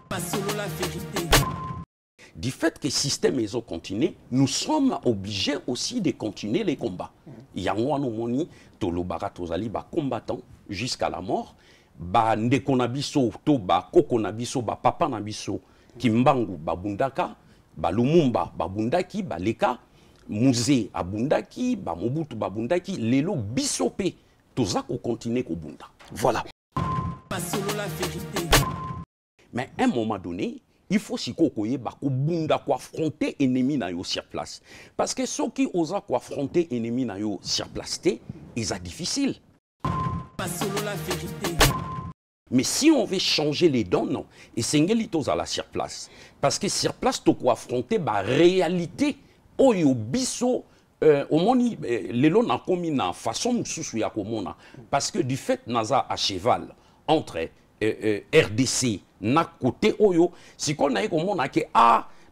Pas solo la vérité. Du fait que le système est continué, nous sommes obligés aussi de continuer les combats. Il y a un moni, tolobara tozali ba combattant jusqu'à la mort. Ba ndeko na biso to ba koko na biso ba papa na biso kimbangu ba bundaka ba lumumba ba bundaki ba leka musée abundaki ba mobutu ba bundaki lelo bisope toza ko continuer ko bunda. Voilà. Pas solo la vérité. Mais à un moment donné, il faut si kokoye ba ko bunda ko affronter ennemi na yo sur place. Parce que ceux qui osent ko affronter ennemi na yo sur place té, ils a difficile. Pas solo la vérité. Mais si on veut changer les donnes, et c'est à la sur place. Parce que sur place, tu peux affronter la réalité. Oyo biso, au moni, les lots n'a commis na façon sous ya komona. Parce que du fait naza à cheval entre RDC na côté oyo, si qu'on a eu comme on a que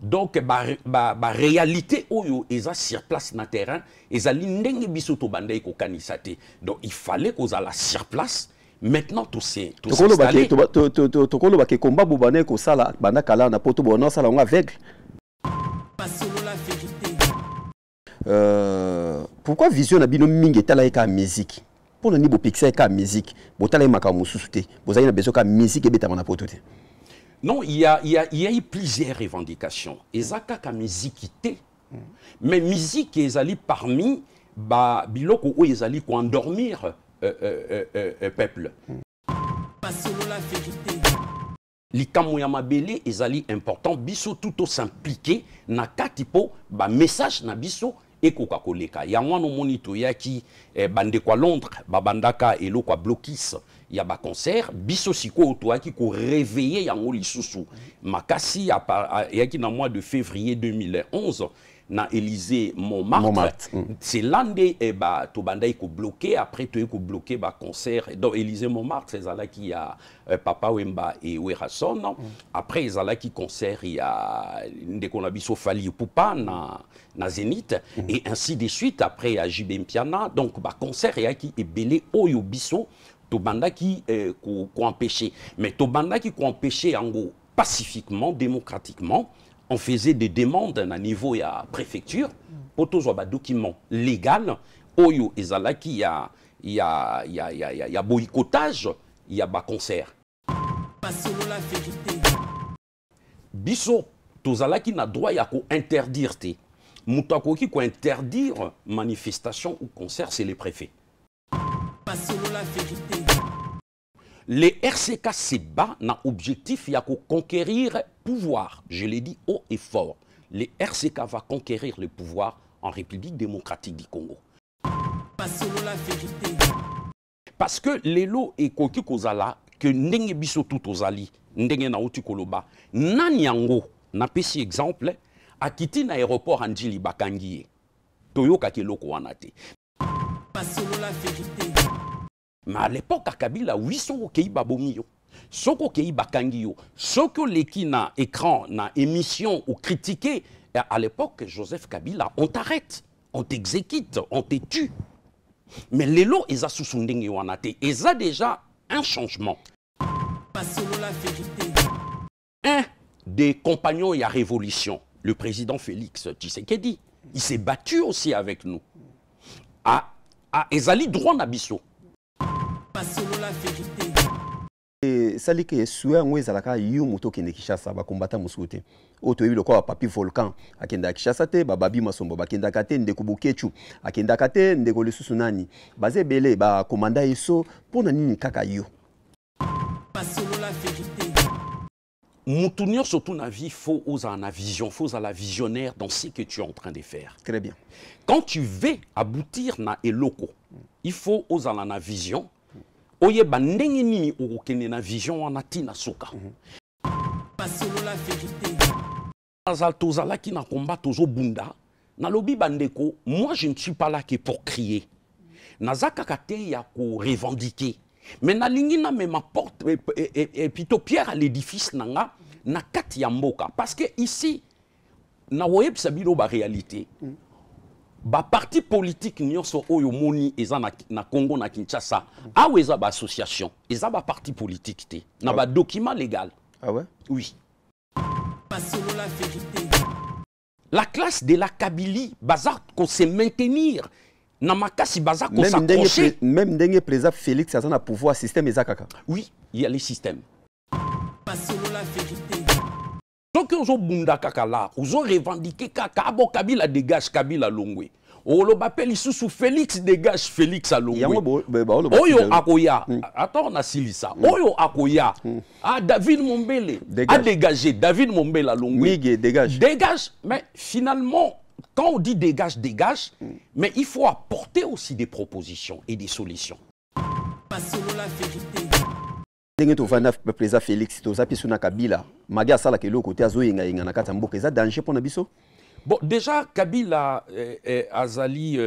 donc ba réalité oyo eza sur place na terrain, ezali ndenge biso to bandai ko kanisate. Donc il fallait qu'on a la sur place. Maintenant, tout c'est installé. Tokolo ba ke combat bobane ko sala banda kala na poto bona sala on aveugle. Pas solo la vérité. Pourquoi vision na bino mingi tala ka musique? Pour na ni bo pixel ka musique, bo tala maka mususu te. Bo zali na besoin ka musique e beta na poto te. Non, il y a eu plusieurs revendications. Ezaka ka musique te. Mais musique ezali parmi ba biloko o ezali ko endormir peuple. Pas solo la vérité. Likamou ya mabele ezali important biso tout s'impliquer na katipo ba message na biso ekoka koleka. Ya mwana monito yaki bande kwa Londres ba bandaka elo kwa blokis ya ba concert biso siko to yaki ko réveiller yango lisusu. Makasi yaki na mois de février 2011 na Élysée Montmartre. C'est l'année to bandai ko bloqué après to ko bloqué ba concert dans Élysée Montmartre c'est là qui a Papa Wemba et Werason après ils là qui concert il y a ndeko na biso Fally Ipupa na Zénith et ainsi de suite après à JB Mpiana donc ba concert ya qui est belé oyo biso to banda qui ko empêcher mais to banda qui ko empêcher yango pacifiquement démocratiquement. On faisait des demandes à niveau de la préfecture pour tous les documents légaux. Oyo ezalaki il y a boycottage, il y a concert. Pas solo la vérité. Biso tozalaki na droit ya ko interdire te. Mutakoki ko interdire manifestation ou concert c'est les préfets. Pas solo la vérité. Les RCK se bat dans l'objectif de conquérir le pouvoir. Je l'ai dit haut et fort. Les RCK va conquérir le pouvoir en République démocratique du Congo. Pas solo la vérité. Parce que les lots et koki kozala que ndenge biso tout ozali ndenge na uti koloba nanyango na pesi exemple akiti na aéroport Andjili Bakangiye toyoka keloko wana te. Pas solo la vérité. Mais à l'époque, à Kabila, oui, son kei babomio, son kei bakangio, son leki na écran, na émission ou critiqué. À l'époque, Joseph Kabila, on t'arrête, on t'exécute, on te tue. Mais les lots, ils ont sous-sundeng wanate, ils ont déjà un changement. Pas solo la vérité. Un des compagnons de la révolution, le président Félix Tshisekedi, il s'est battu aussi avec nous. Ils ont droit nabiso. Pas solo la vérité. Et ça dit que souhait on est à la cas you moto qui ne Kinshasa ba combattant musuté. Auto yilo ko papi volcan akenda Kinshasa te ba babi masombo ba kenda kate ndeko bukechu akenda kate ndeko lisusu nani baze belé ba commanda iso pona nini kaka yo. Pas solo la vérité. Moutounir surtout na vie faut oser en vision, faut à la visionnaire dans ce que tu es en train de faire. Très bien. Quand tu veux aboutir na eloko, il faut oser en vision. Oye bandenge nini okokende na vision wana tina soka. Pas solo la vérité. Azal tozala ki na combat tozo bunda. Na lobi bandeko, moi je ne suis pas là que pour crier. Nazaka kate ya ko revendiquer. Mais na lingi na me m'apporte et plutôt pierre à l'édifice nanga na kati ya mboka parce que ici na woyeb sabilo ba réalité. Ba parti politique nyonso oyo moni eza na Congo na Kinshasa awe eza ba association eza ba parti politique te na ba document légal. Ah ouais? Oui. Pas solo la vérité. La classe de la Kabylie, bazar qu'on se maintenir. Namakasi bazar qu'on s'accrocher. Même dernier président Félix a un pouvoir système ezakaka. Oui, il y a les systèmes. Pas solo la vérité. Donc ils ont bunda kaka là, ils ont revendiqué kaka abo Kabila dégage Kabila Longwe. On le appelle sous Félix dégage Félix à Longwe. Oyo akoya. Attends on a silisa. Oyo akoya. Ah David Mombele a dégagé David Mombele à Longwe. Miguel dégage. Dégage, mais finalement quand on dit dégage, dégage, mais il faut apporter aussi des propositions et des solutions. Pas solo la vérité. Ndenge tovanda président Félix tozapi suna Kabila maga sala ke loko te azoyenga yenga na kata mboka eza danger pour na biso. Bon déjà Kabila azali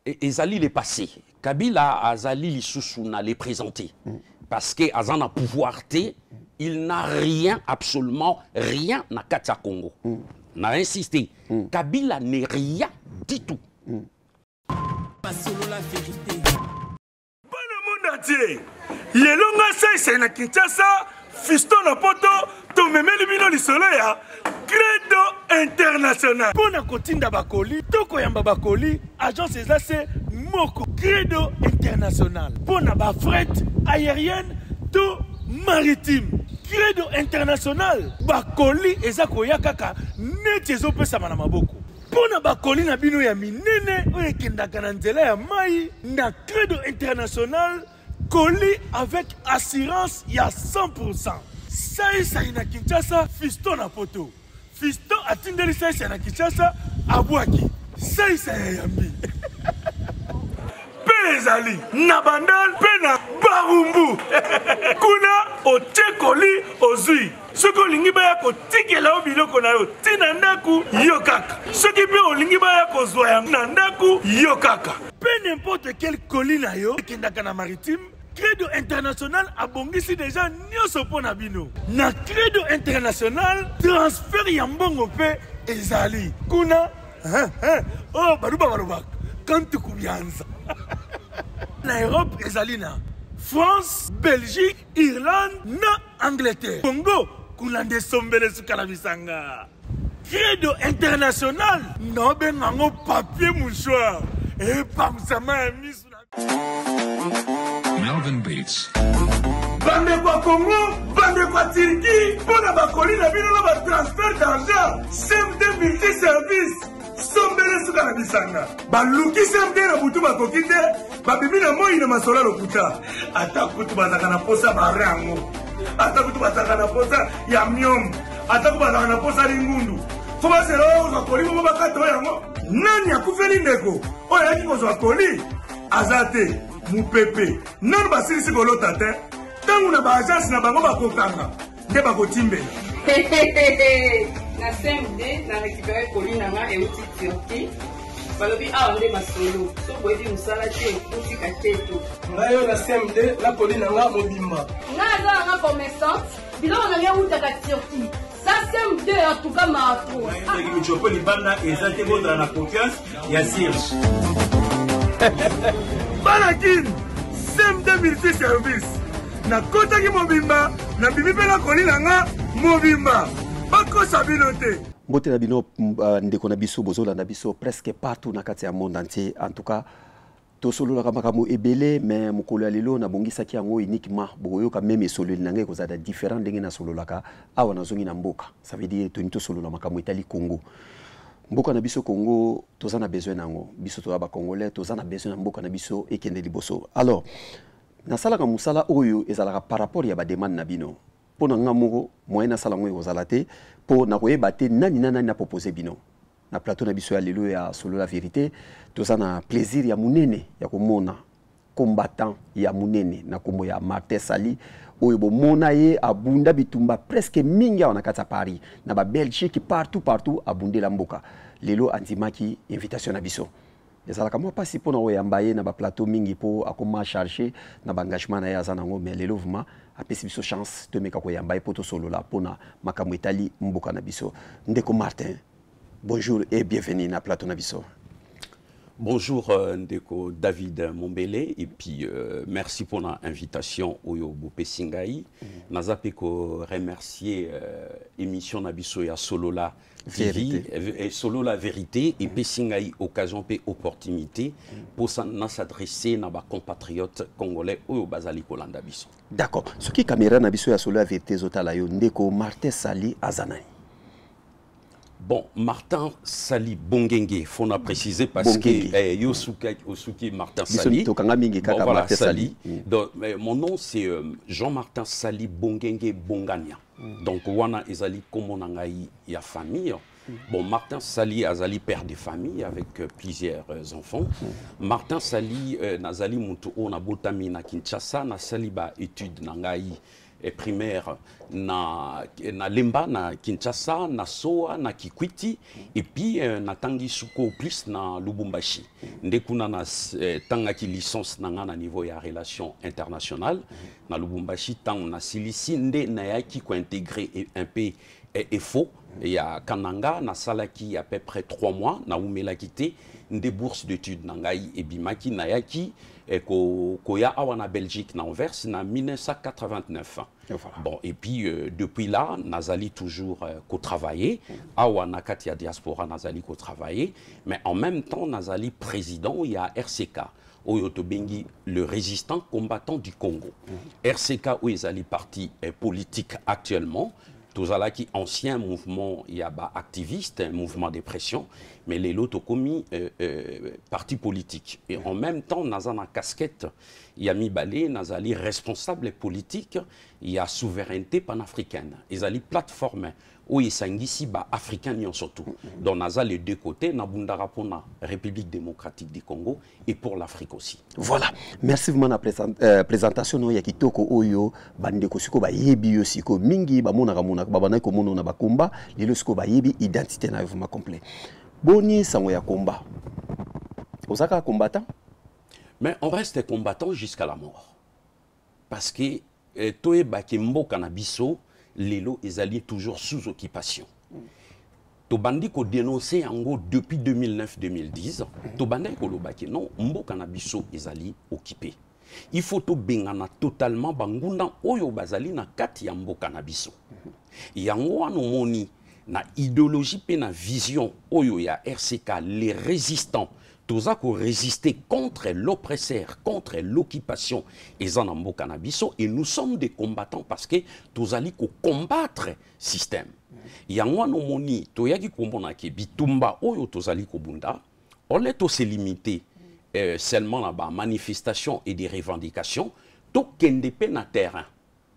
ezali le passé. Kabila azali lisusu na les présenter parce que azana pouvoir te il n'a rien absolument rien na kata Congo. N'a insisté. Kabila n'est rien du tout. Pas solo la vérité. Yelonga c'est na Kinshasa, Fiston na poto, to memeli bino lisolo ya Credo International. Pona kotinda bakoli, toko yamba bakoli, agence ezase moko Credo International. Pona ba fret aérienne to maritime. Credo International, bakoli ezakoya kaka neti ezopesa na maboko. Pona bakoli na bino ya minene oyo ekendaka na nzela ya mai na Credo International. Colis avec assurance, il y a 100%. Ça y na Kinshasa, Fiston na poto. Fiston a tindeli ça y na Kinshasa, Abouaki. Ça y yambi. Pezali, Nabandal, Pena, Barumbu. Kuna, o Colis, Ozui. Ce que l'ingba ya ko tikela o biloko na yo, tinandaku yokaka. Ce qui peut o l'ingba ya ko zoya nandaku yokaka. Peu n'importe quel colis na yo, kendaka na maritime. Credo International a bongisi déjà nyoso pona bino. Na Credo International transfert ya mbongo pe ezali. Kuna oh baruba quand tu kubianza. Na Europe ezali na France, Belgique, Irlande, na Angleterre. Congo kuna nde sombele sukala bisanga. Credo International no bengango papier mouchoir. Et pam sama ya misu. Melvin Beats. Bande kwa Congo, bande kwa Turquie, pour la bakoli na bino ba transfert d'argent, CMD multi-service, sombele suka na bisanga. Baluki CMD na butu bakokite, babibi na moi na masola lokuta. Ata kutu bazaka na posa barango. Ata kutu bazaka na posa ya myom. Ata kutu bazaka na posa lingundu. Foba sero bakoli mo bakato yango. Nani akufeli ndeko? Oyo yaki ko bakoli. Azate mupepe nanu basilisi kolota te ntango na baagence na bango bakokanga nde bakotimbela na CMD na récupéré Colis nanga euti Turquie balobi awa nde masolo so boyebi mosala te otika teto ngayo na CMD na Colis nanga mobimba nga aza nanga commerçante biloko na ngai eutaka Turquie ça CMD en tout cas maako michopo libanda eza te bozala na confiance ya Sirge Balakin, CMD multi-service. Na kota ki mobimba, na bibi pe na Colis nanga mobimba. Bako sabino te. Mbote na bino ndeko na biso bozola na biso presque partout na kati ya monde entier. En tout cas, to solo la makambo ebele mais mokolo ya lelo na bongisaki yango uniquement boyoka même esololi nanga ekozala différent ndenge na solo laka awa nazongi na mboka. Ça veut dire to solo la makambo etali Congo. Mboka na biso Congo toza na besoin nango biso to ba congolais toza na besoin na mboka na biso ekende liboso. Alors na sala ka musala oyo ezalaka par rapport ya ba demande na bino pona nga moko moyen na sala ngo ezala te po na koyeba te nani na proposer bino na plateau na biso ya lelo ya solo la vérité toza na plaisir ya munene ya komona combattant ya munene na kombo ya Martin Sali oyo bomona ye abunda bitumba presque mingi on a kata Paris na ba Belgique partout abunde la mboka lelo antimaki invitation na biso ezalaka mo pasi pona oyamba ye na ba plateau mingi po akoma charger na ba engagement na ya zanango mais lelo vraiment apesi biso chance de meka ko yamba ye poto solo la pona makambo etali mboka na biso ndeko Martin bonjour et bienvenue na plateau na biso. Bonjour Ndeko David Mombele et puis merci pour l'invitation au Yobo Pessingaï. Nazapeko remercier émission na biso ya Solola TV et Solola Vérité et pesingai occasion pe opportunité pour s'adresser na ba compatriotes congolais oyo bazali kolanda biso. D'accord. Ce qui caméra na biso ya Solola Vérité zotala yo ndeko Martin Sali azanani. Bon, Martin Sali Bongenge, faut nous préciser parce que Yosuki Martin Sali. Bon, voilà, Sali. Donc, mon nom c'est Jean-Martin Sali Bongenge Bongania. Donc, wana ezali comme on a ya famille. Bon, Martin Sali azali père de famille avec plusieurs enfants. Martin Sali nazali mutu ona botami na Kinshasa na sali ba étude nangai primaire na Lemba na Kinshasa na Soa na Kikwiti et puis na tangi suko plus na Lubumbashi ndekuna na tangaki licence na na niveau ya relations internationales na Lubumbashi tang na silisi nde na yaki ko intégrer un peu EFO ya Kananga na salaki à peu près 3 mois na umela quitté des bourses d'études nangai et bimaki na yaki koya awana Belgique na Anvers na 1989. Bon, et puis depuis là nazali toujours ko travailler awana katia diaspora nazali ko travailler, mais en même temps nazali président il y a RCK Oyotobengi, le résistant combattant du Congo. RCK où ezali parti politique actuellement. Tozalaki ancien mouvement yaba activiste, un mouvement de pression, mais les lots commis parti politique. Et en même temps, nazana casquette, yami balé, nazali responsable politique, il y a souveraineté panafricaine. Ils plateforme où ils s'engagent ba africain surtout. Donc naza les deux côtés, nabundara pour la République démocratique du Congo et pour l'Afrique aussi. Voilà. Merci vraiment la présentation no ya kitoko oyo bande ko siko ba yebi yo siko mingi ba mona kamona ba bana ko mona na ba komba lelo siko ba yebi identité na vraiment complet. Boni sango ya komba. Osaka combattant? Mais on reste combattant jusqu'à la mort. Parce que toe bakembo kanabiso lelo ezali toujours sous occupation. Tobandi ko dénoncer yango depuis 2009-2010. Tobandi ko lobaki non mboka na biso ezali occupé. Il faut to bengana totalement bangunda oyo bazali na kati ya mboka na biso. Yango wana moni na idéologie pe na vision oyo ya RCK les résistants toza ko résister contre l'oppresseur, contre l'occupation et et nous sommes des combattants parce que tozali ko combattre système. Yango no moni toyaki kombona ke bitumba oyo tozali ko bunda, on est se limiter seulement là bas manifestation et des revendications, to kende pe na terrain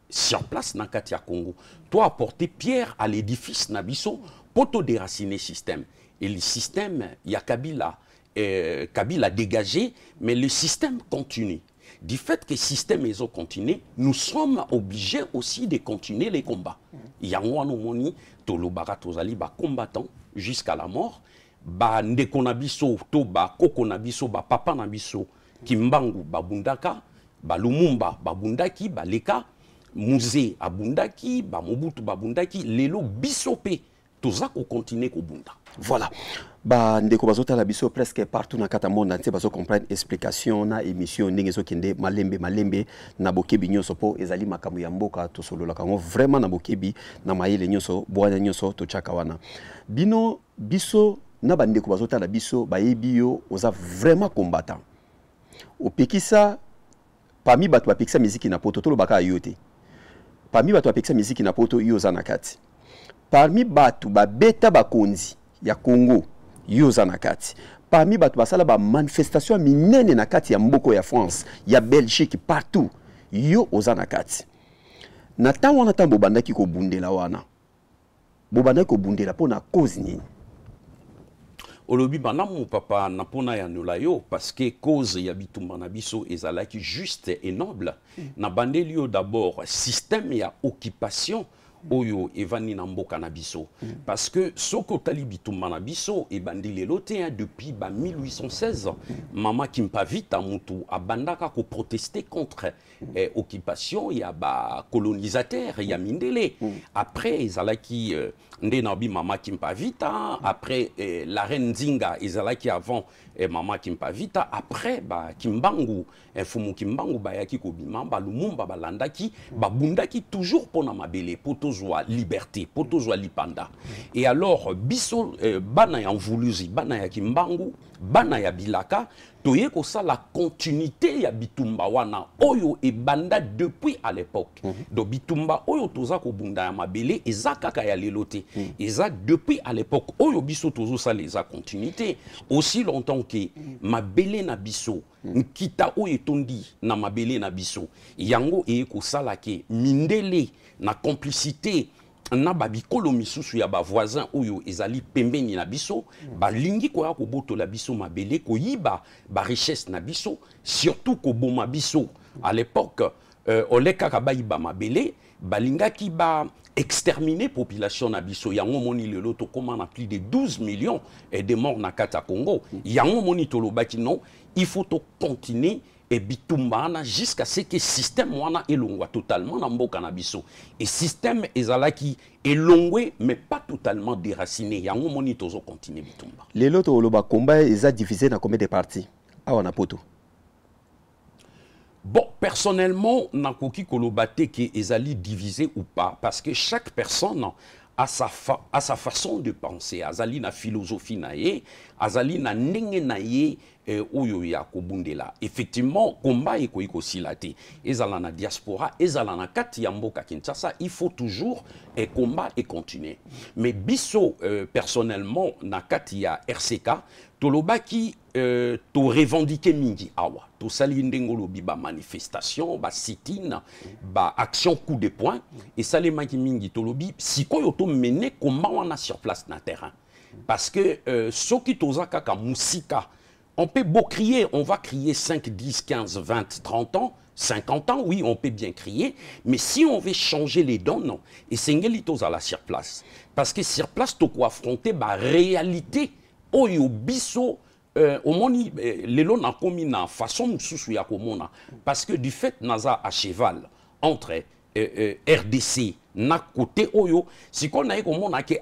sur place na kati ya Congo, to apporter pierre à l'édifice na biso pour to déraciner système. Et le système ya Kabila a dégagé, mais le système continue. Du fait que le système est continue, nous sommes obligés aussi de continuer les combats. Yangwano moni, tolobara tozali ba combattant jusqu'à la mort. Ba ndeko na biso, to ba koko na biso, ba papa na biso, kimbangu ba bundaka, ba lumumba ba bundaki, ba leka, musée a bundaki, ba mobutu ba bundaki, lelo bisope, tozako continuer ko bunda. Voilà. Ba ndeko bazota la biso presque partout na kata monde entier bazo comprendre explication na émission ndenge zo kende malembe na bokebi nyonso po ezali makamu ya mboka to solola kango vraiment na bokebi na mayele nyonso bwana nyonso to chaka wana bino biso na ba ndeko bazota la biso ba yebio oza vraiment combattant opekisa parmi bato ba pekisa musique na poto to lobaka yote parmi bato ba pekisa musique na poto yoza na kati parmi bato ba beta bakonzi ya Congo yoza na kati parmi bato basala ba manifestation minene na kati ya mboko ya France ya Belgique partout yo oza na kati na tango na tambo bandaki ko bundela wana bobandaki ko bundela pona cause nini olobi banamu papa na pona ya nulayo parce que cause ya bitumba na biso ezalaki juste et noble na bandelio d'abord système ya occupation oyo evani na mboka na biso parce que soko tali bitumba na biso e bandile lote depuis 1816 mama Kimpavita mutu abandaka ko protester contre occupation ya ba colonisateur ya mindele après ezalaki ndenabi mama Kimpavita après la reine Nzinga ezalaki avant mama Kimpavita après ba Kimbangu fumu Kimbangu bayaki ko bima ba Lumumba balandaki babundaki toujours pona mabele poto tozwa liberté, pour tozwa lipanda. Et alors, biso, bana ya mvuluzi, bana ya kimbangu, bana ya bilaka, toye ko ça la continuité ya bitumba wana, oyo e banda depuis à l'époque. Donc bitumba, oyo toza ko bunda ya mabele, eza kaka ya lelote. Eza depuis à l'époque, oyo biso tozo ça les a continuité. Aussi longtemps que mabele na biso, nkita oyo tondi na mabele na biso, yango e ko sala ke mindele na complicité na babikolo misusu ya ba voisin oyo ezali pembeni na biso balingi koya ko boto la biso mabele ko yiba ba richesse na biso, surtout ko boma biso à l'époque oleka ka ba yiba mabele balinga ki ba exterminer population na biso yango moni lelo to comment na plus de 12 millions de morts na kata Congo yango moni to lobaki non il faut to continuer et bitumbana jusqu'à ce que système wana elongwa totalement na mboka na biso et système ezalaki elongwe mais pas totalement déraciné yango moni tozo continuer bitumba lelo to loba combat eza divisé na combien de parties awa na poto. Bon, personnellement, nakoki kolobate ke ezali divisé ou pas parce que chaque personne a sa façon de penser, azali na philosophie na ye, azali na ndenge na ye oyo ya kobundela. Effectivement, combat eko silate, ezala na diaspora, ezala na kati ya mboka Kinshasa, il faut toujours combat et continuer. Mais biso personnellement na kati ya RCK, tolobaki to revendiquer mingi awa, to sali ndengolo ba manifestation, ba sit-in, ba action coup de poing, et sali maki mingi tolobi sikoyo to mener combat wana sur place na terrain. Parce que soki toza kaka musika, on peut beau crier, on va crier 5, 10, 15, 20, 30 ans, 50 ans, oui, on peut bien crier, mais si on veut changer les dons, non. Et c'est ngelito à la sur place. Parce que sur place, tu peux affronter la réalité, oyo biso, au moni, les lots n'a commis na façon mususu ya komona. Parce que du fait, naza à cheval entre RDC, na côté oyo, si qu'on a eu comme on a que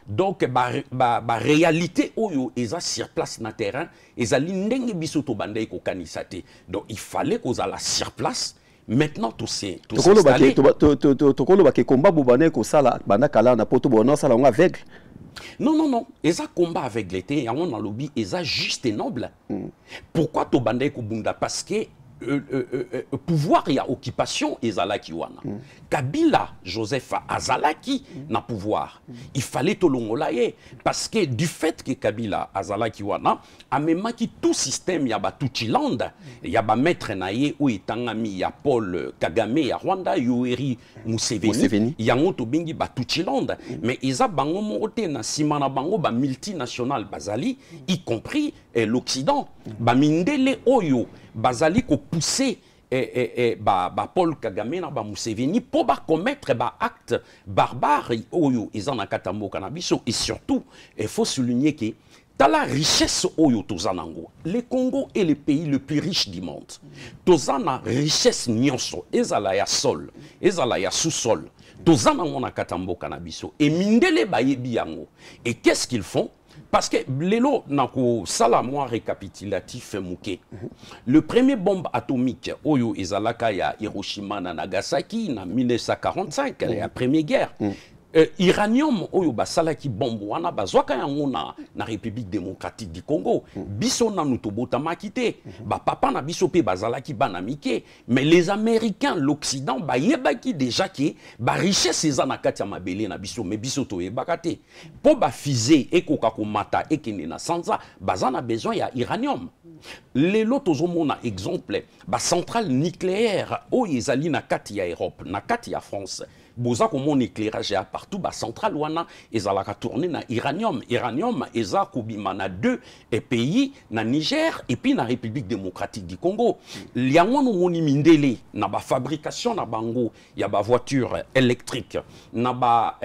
donc ba réalité oyo eza sur place na terrain ezali ndenge biso to bandai ko kanisate. Donc il fallait qu'on ala sur place. Maintenant tout c'est tout s'installer. Tokolo ba ke combat bobane ko sala banda kala na poto bona sala on aveugle. Non non non, eza combat avec l'été ya on a lobby eza juste et noble. Pourquoi to bandai ko bunda parce que pouvoir il y a occupation ezalaki wana. Kabila Joseph azalaki na pouvoir. Il fallait tolongolaye parce que du fait que Kabila azalaki wana amemaki tout système ya ba Tuchiland ya ba maître naye ou etangami ya Paul Kagame ya Rwanda Yoweri Museveni yango to bengi ba Tuchiland mais eza bango mote na sima na bango ba multinational bazali y compris l'Occident ba mindele oyo bazali ko pousser Paul Kagame na ba Museveni pour ba commettre ba acte barbare oyo izana katambo kanabiso et surtout il faut souligner que dans la richesse oyo tozanango le Congo est le pays le plus riche du monde tozana richesse nyonso ezala ya sol ezala ya sous-sol tozana ngona katambo kanabiso et mindele bayebi yango et qu'est-ce qu'ils font? Parce que lelo nako sala moi récapitulatif mouké. Le premier bombe atomique oyo ezalaka ya Hiroshima na Nagasaki na 1945 la première guerre. Iranium oyo basalaki bombe wana bazwaka yango na République démocratique du Congo. Biso na nutobota makite. Ba papa na biso pe bazalaki bana mike. Mais les Américains, l'Occident, ba yebaki déjà ki ba richesse eza na kati ya mabele na biso mais biso to yebaka te. Po ba fusée ekoka komata ekene na sanza bazana besoin ya uranium. Lelo tozomona exemple ba centrale nucléaire oyo ezali na kati ya Europe, na kati ya France. Boza comme éclairage à partout ba centrale wana ezalaka tourner na uranium eza kobima na deux pays na Niger et puis na République démocratique du Congo liango no moni mindele na ba fabrication na bango ya ba voiture électrique na ba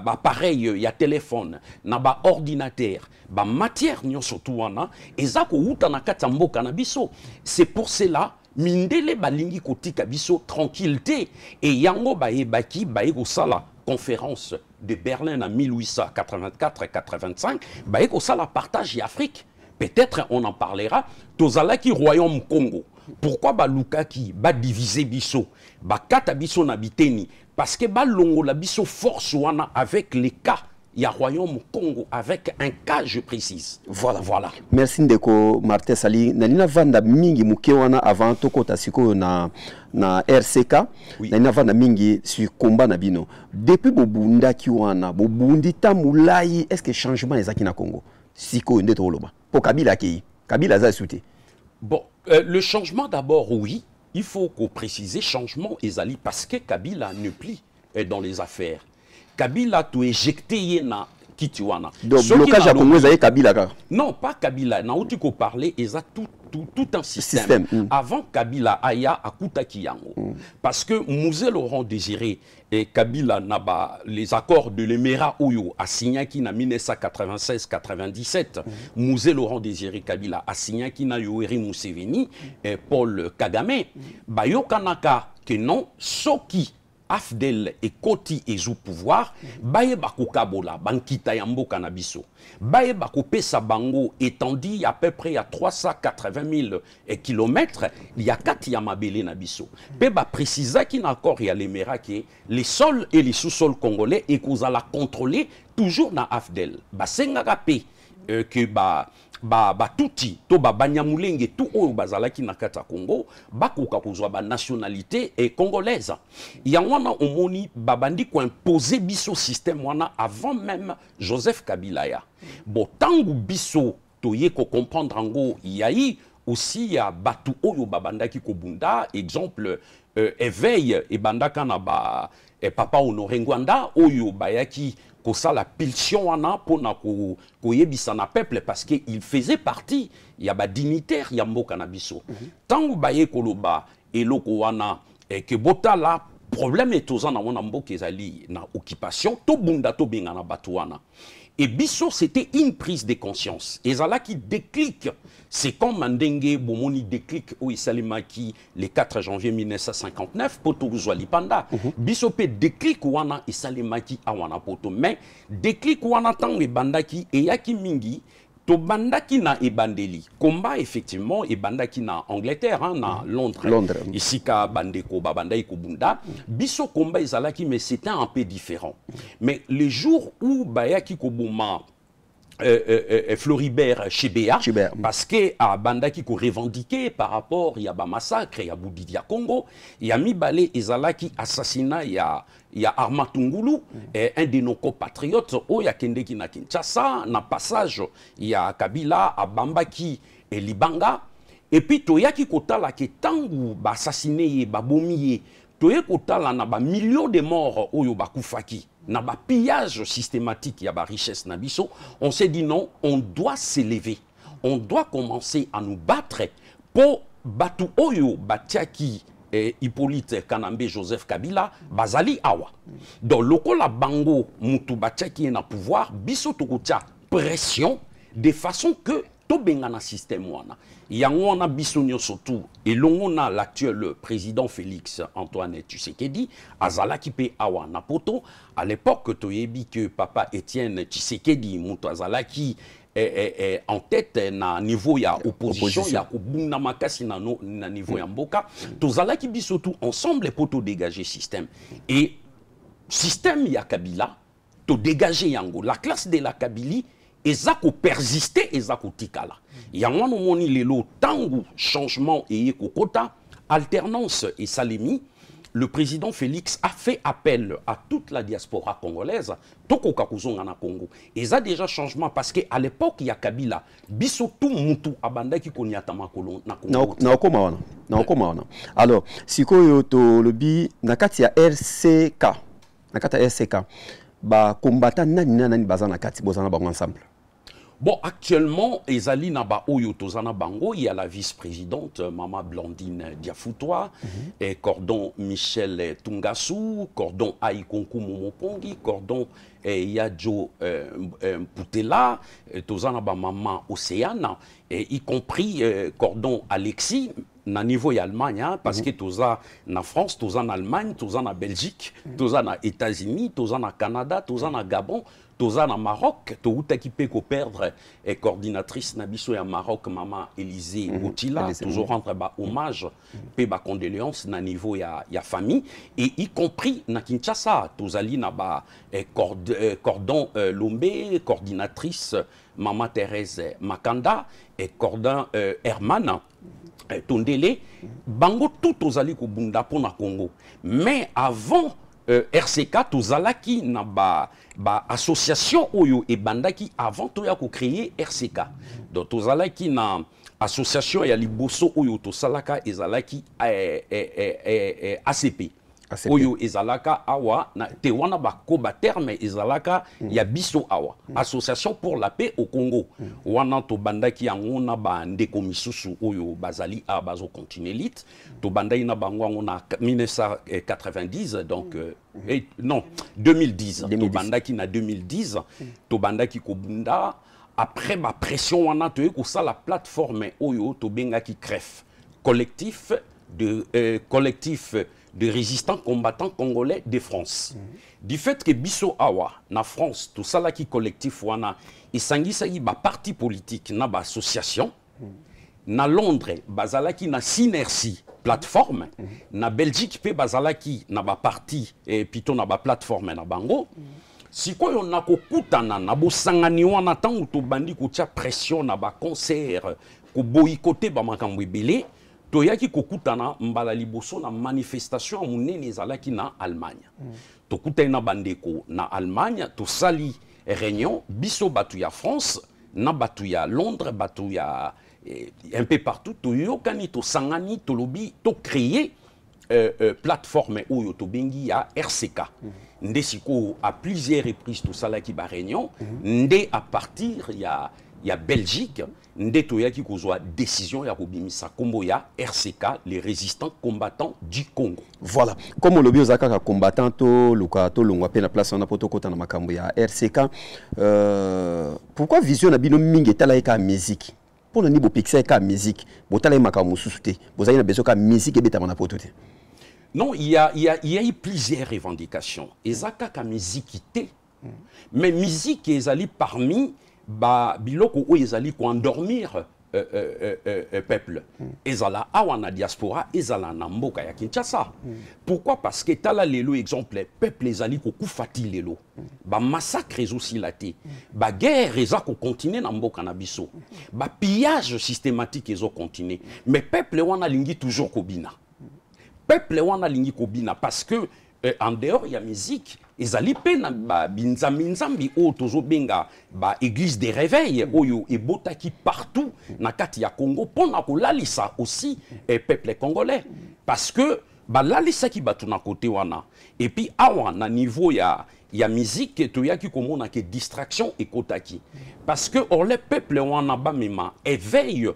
appareil ya téléphone na ba ordinateur ba matière nyonso tout wana eza ko uta na kati mboka na biso. C'est pour cela mindele balingi kotika biso tranquillité et yango baebaki baeko sala conférence de Berlin en 1884-85 baeko sala partage d'Afrique. Peut-être on en parlera. Tozalaki royaume Congo. Pourquoi ba lukaki ba diviser biso ba kata biso na biteni parce que balongo la biso force wana avec les cas il y a Royaume Congo avec un cas je précise. Voilà. Merci ndeko Martin Sali. Nanina vanda mingi muke wana avant tokota siko na RCK. Oui. Nanina vanda mingi sur combat na bino. Depuis bobunda ki wana bobundi tamulai est-ce que changement ezaki na Congo? Siko ndeto loba. Po Kabila ki. Kabila za souté. Bon, le changement d'abord oui, il faut qu'on précise changement ezali parce que Kabila ne plie dans les affaires. Kabila tu éjecté na kitiwana. Donc blocage à Congo ezali Kabila ka. Non, pas Kabila, na outi ko parler eza tout un système. Avant Kabila aya akuta kiyango. Parce que Mouzé Laurent Désiré et Kabila naba les accords de l'Émirat Oyo a signé qui na 1996-97. Mouzé Laurent Désiré Kabila a signé qui na Yoweri Museveni et Paul Kagame. Bayo kanaka que non soki Afdel et Koti et Zou pouvoir, baye bako kabola, bankita yambo kanabiso. Baye bako pesa bango étendu à peu près à 380 000 kilomètres, il y a 4 yamabele nabiso. Peba précisa qu'il encore y a les Meraki, les sols et les sous-sols congolais et qu'on la contrôler toujours na Afdel. Ba sengaga pe que touti to banyamulenge tout oyo bazalaki na kata Congo bakoka kozwa ba nationalité et congolaise ya wana omoni babandi ko imposer biso système wana avant même Joseph Kabila ya bon tangu biso toye ko comprendre ngo yayi aussi ya batu oyo babandaki ko bunda exemple éveil et bandaka na ba papa Honoré Ngwanda oyo bayaki ko ça la pulsion wana pona ko yebisa na peuple parce que il faisait partie ya ba dignitaire ya mboka na biso tangu baye koloba eloko wana que botala problème etozana wana mboka ezali na occupation to bunda to benga na batu wana et biso c'était une prise de conscience ezala qui déclic c'est comme Mandenge Bomoni déclic où Isalimaki le 4 janvier 1959 poto Zouali Panda biso pe déclic wana Isalimaki awana poto mais déclic wana tango ebandaki eyaki mingi to bandaki na ebandeli combat effectivement ebandaki na Angleterre hein, na Londres. Ici ka bandeko babandai ko bunda biso combat ezalaki mais c'était un peu différent mais le jour où bayaki ko boma Floribert Chebea parce que à bandaki ko revendiqué par rapport il y a ba massacre il y a Boudidia Congo il y a Mibale ezalaki assassinat il y a Armatungulu un de nos compatriotes oh ya kendeki na Kinshasa na passage il y a Kabila à Bambaki et Libanga et puis toyaki kotala ke tangu ba assassiné ba bomié toye kotala na ba millions de morts oyo bakufaki na ba pillage systématique ya ba richesse na biso on s'est dit non on doit s'élever on doit commencer à nous battre pour batu oyo batiaki Hippolyte Kanambe Joseph Kabila bazali awa donc lokola bango mutu batiaki na pouvoir biso tokotia pression de façon que to bengana système wana yango wana biso surtout et l'on a l'actuel président Félix Antoine Tshisekedi azalaki pe awa na poto à l'époque toyebi que papa Étienne Tshisekedi mutu azalaki en tête na niveau ya opposition ya kubuna makasi na niveau ya mboka tozalaki biso tout ensemble poto dégager système et système ya Kabila to dégager yango la classe de la Kabylie ezako persister ezako tikala yango no moni lelo tangu changement et kokota alternance et salemi le président Félix a fait appel à toute la diaspora congolaise toko kakuzonga na Congo eza déjà changement parce que à l'époque il y a Kabila biso tout mutu abandaki koniata makolo na Congo na okoma wana alors sikoyo to lobi nakati ya RCK nakata RCK ba combattant nani bazana kati bozana bango ensemble. Bon, actuellement, Ezali Naba Oyo Tozana Bango, il y a la vice-présidente, Mama Blandine Diafoutois, et Cordon Michel Tungasu, Cordon Aïkonkou Momopongi, Cordon Yadjo Poutela, Tozana Ba Mama Océane, et y compris Cordon Alexis, na niveau ya Allemagne, parce que toza na France, toza na Allemagne, toza na Belgique, toza na États-Unis, toza na Canada, toza na Gabon, toza na Maroc, touta qui peut perdre coordinatrice na biso ya Maroc, maman Élisée Boutila, toujours rendre ba hommage, pe ba condoléances na niveau ya famille, et y compris na Kinshasa, tozali na ba cordon Lombe, coordinatrice maman Thérèse Makanda, et cordon Herman Tondele, bango tout tozali ko bunda pour na Congo, mais avant RCK tozalaki na ba association oyo e bandaki avant toya ko créer RCK. Donc tozalaki na association ya liboso oyo tosalaka ezalaki ACP. Oyo ezalaka awa na te wana bakoba terme ezalaka ya biso awa association pour la paix au Congo wana to bandaki yango na ba ndeko misusu oyo bazali a bazo continuer lit to bandai na bango yango na 1990 donc non 2010 to bandaki na 2010 to bandaki ko bunda après ma pression wana to ko ça la plateforme oyo to bengaki CREF collectif de résistants combattants congolais de France. Du fait que biso awa na France tout ça là qui collectif wana isangisa yi ba parti politique na ba association na Londres bazalaki na Synergie plateforme na Belgique pe bazalaki na ba parti et plutôt na ba plateforme na bango sikoyo na kokutana na bosangani wana tangu to bandi ko tia pression na ba concert ko boycotter ba makambo ebele toyaki kokutana mbala liboso na manifestation munene ezalaki na Allemagne. Tokutana na bandeko na Allemagne, tosali réunion biso batu ya France, na batu ya Londres, batu ya un peu partout, toyokani tosangani tolobi to créer plateforme oyo to bengi ya RCK. Nde siko à plusieurs reprises tosalaki ba réunion, nde à partir ya Belgique nde toyaki kozwa décision ya kobimisa kombo ya RCK les résistants combattants du Congo. Voilà, comme on le dit aux combattants to luka to longwa pe na place on a poto kota na makambo ya RCK pourquoi vision na bino mingi tala ka musique pour ni bo pixel ka musique bo tala makambo susute bo za ina beso ka musique e beta na poto te. Non, il y a eu plusieurs revendications. Ezaka ka musique té mais musique ezali parmi ba biloko o ezali ko endormir peuple ezala awana diaspora ezala na mboka ya Kinshasa. Pourquoi? Parce que tala lelo exemple peuple ezali ko kufati lelo ba massacre aussi laté ba guerre eza ko continuer na mboka na biso ba pillage systématique ezo continuer mais peuple wana lingi toujours kobina peuple wana lingi kobina parce que en dehors il y a musique ezali pe na ba binzambi o tozo benga ba église des réveils oyo ebotaki partout na kati ya Congo pona ko lalisa aussi peuple congolais parce que ba lalisa ki batu na côté wana et puis awa na niveau ya musique to yaki komona ke distraction ekotaki parce que or le peuple wana ba mema éveil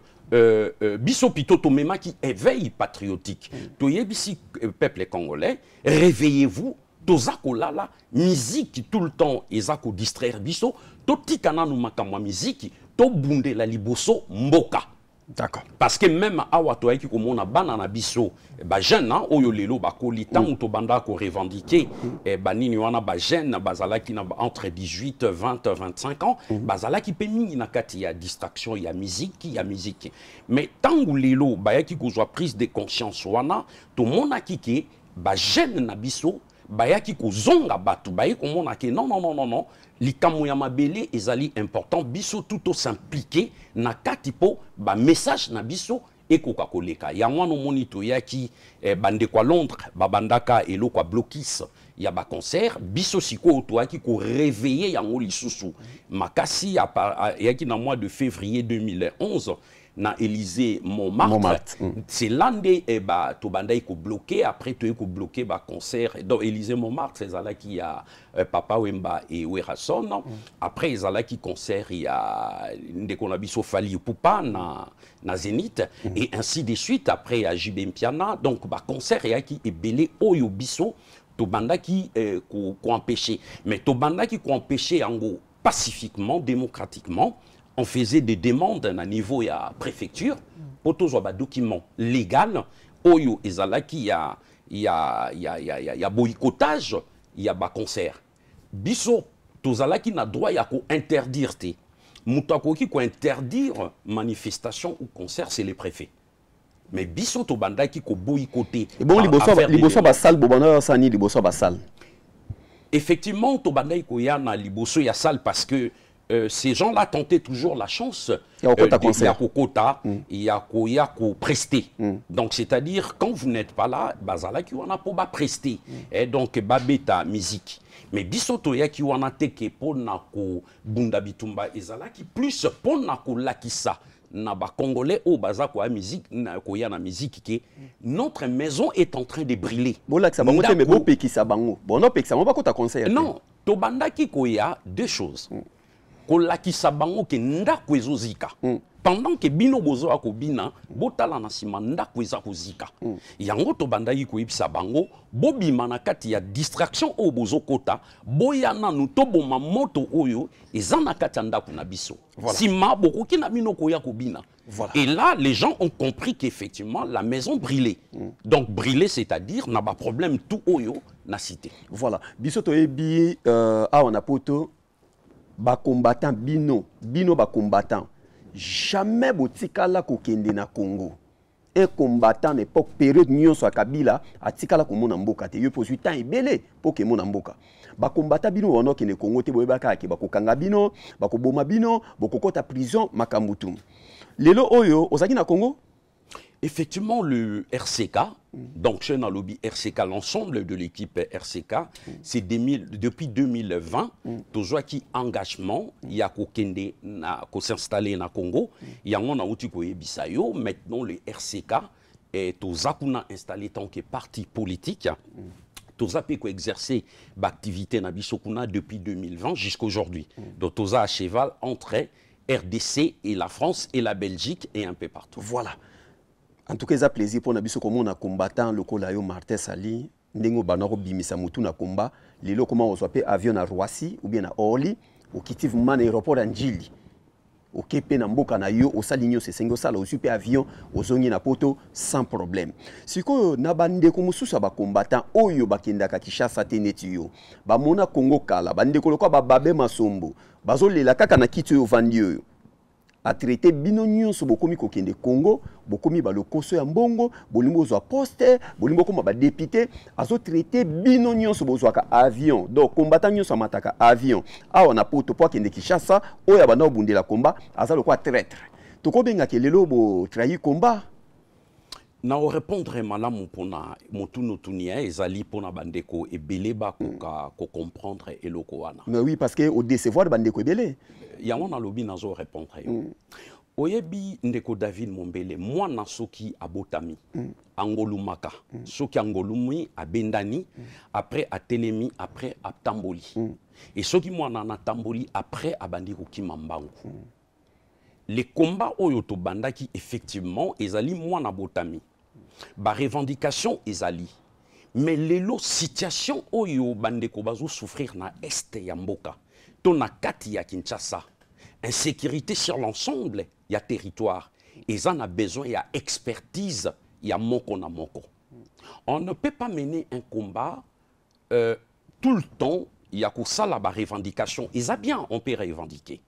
biso pito to mema qui éveil patriotique to yebisi peuple congolais réveillez-vous tozako lala musique tout le temps ezako distraire biso to tikana no makamwa musique to bunde la liboso mboka. D'accord. Parce que même awa to yaki komona bana na biso ba jeune oyo lelo ba kolita to banda ko revendiquer banini wana ba jeune bazalaki na entre 18 20 25 ans bazalaki pe mingi na kati ya distraction ya musique mais tangu lelo ba yaki ko zwa prise de conscience wana to mona kike ba jeune na biso bayaki ko zonga batu bayi ko mona ke non likambo ya mabele ezali important biso tout s'impliquer na katipo ba message na biso ekoka koleka ya mwana monito yaki bande kwa Londres babandaka eloko blokis ya ba concert biso siko to yaki ko réveiller yango lisusu makasi yaki na mois de février 2011 na Élysée Montmartre. C'est l'année to bandai ko bloqué après to ko bloqué ba concert dans Élysée Montmartre c'est là qui a Papa Wemba et Werason après ils là qui concert il y a ndeko na biso Fali Poupa na Zénith et ainsi de suite après il y a JB Mpiana donc ba concert il y a qui est belé oyo biso to banda qui ko empêcher mais to banda qui ko empêcher en pacifiquement démocratiquement on faisait des demandes à niveau de la préfecture pour tous les documents légaux, oyo ezalaki il y a boycottage, il y a concert. Biso tozalaki na droit ya ko interdire te. Mutakoki ko interdire manifestation ou concert, c'est les préfets. Mais biso to bandaki ko boycotter. Et bon liboso ba salle bobana sani liboso ba salle. Effectivement to bandaki ko ya na liboso ya salle parce que ces gens-là tentaient toujours la chance. Il y a prester. Donc, c'est-à-dire, quand vous n'êtes pas là, bazala qui on a pas prester. Et donc, babeta musique. Mais bisoto ya qui on a teke pour nako bunda bitumba ezala qui plus pour nako lakisa na ba congolais au baza ko musique na ko ya na musique qui notre maison est en train de brûler. Bon là ça bango te me bo pekisa bango. Bon no pekisa mo ba ko ta conseil. Non, to bandaki ko ya deux choses. Kolakisa bango ke ndako ezozika. Pendant que bino bozo akobina, botala na sima ndako ezakozika. Yango to bandaki ko ibisa bango, bobima na kati ya distraction o bozo kota, boyana nu to boma moto oyo ezana kati ndako na biso. Sima bokoki na bino ko ya kobina. Et là, les gens ont compris qu'effectivement, la maison brûlait. Donc, brûler, c'est-à-dire, n'a pas de problème tout oyo na cité. Voilà. Biso to ebi a on a poto ba combattant bino ba combattant jamais botikala kokende na Congo. Un combattant n'époque période nyonso Kabila atikala ko mona mboka te yo posu temps ebele pour que mona mboka. Ba combattant bino wono ke ne Congo te boyebaka ke ba kokanga bino ba koboma bino bokokota prison makambutu. Lelo oyo ozaki na Congo. Effectivement, le RCK, donc chez Nalobi RCK, l'ensemble de l'équipe RCK, c'est depuis 2020, toujours qui engagement, il y a qu'au s'installer na Congo, il y a un outil qui est bisayo, maintenant le RCK est aux akuna installé tant que parti politique. Tous pu exercer l'activité na bisokuna depuis 2020 jusqu'à aujourd'hui. Donc tous à cheval entre RDC et la France et la Belgique et un peu partout. Voilà. En tout cas, c'est un plaisir pour nous comme on a combattant le Kolayo Martin Sali, Nengo Banaro Bimisa Moutou na combat, les locaux comment on soit avion à Roissy ou bien à Orly, au Kitiv Man aéroport Anjili, au Kepe Namboka na yo, au Saligno, c'est 5 salles, au super avion, au Zongi na poto, sans problème. Si que Nabande comme sous sa combattant, Oyo Bakenda Kakishasa Tenetio, Bamona Congo Kala, Bande Koloko Babe Masombo, Bazole la Kaka na Kitio Vandio. A traité binonio so bokomi kokende Congo, bokomi ba lokoso ya mbongo, bolimbo zo poste, bolimbo koma ba député, azo traité binonio so bozo ka avion. Donc combattant nyo so mataka avion. A on a poto po kende Kinshasa, oya bana obundela combat, aza lokwa traître. Toko benga ke lelo bo trahi combat. Na répondre malamu pona motuno tunia ezali pona bandeko ebeleba ko comprendre eloko wana. Mais oui parce que au décevoir bandeko ebele. Yango na lobi nazo répondre. Oyebi ndeko David Mombele moi na soki abotami angolumaka soki angolumi abendani après atelemi après atamboli et soki moi na tamboli après abandi ko kimambangu. Les combats oyo to bandaki effectivement ezali moi na botami. Ba revendication ezali. Mais lelo situation oyo bandeko bazo souffrir na est ya mboka. Tona kati ya Kinshasa. Insécurité sur l'ensemble ya territoire. Et ça a besoin ya expertise ya moko na moko. On ne peut pas mener un combat tout le temps. Il y a que ça la revendication. Et ça bien on peut revendiquer.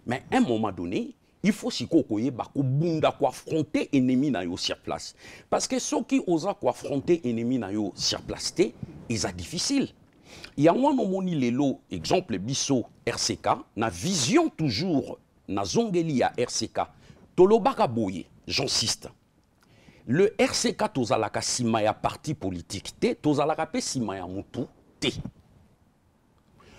Mais à un moment donné, il faut si kokoye bako bunda ko affronter ennemi na yo sur place parce que ceux qui osent ko affronter ennemi na yo sur place té ils a difficile. Il y a un moni lelo exemple biso RCK na vision toujours na zongeli ya RCK tolobaka boye j'insiste. Le RCK tozalaka sima ya parti politique té tozalaka pe sima ya mutu té.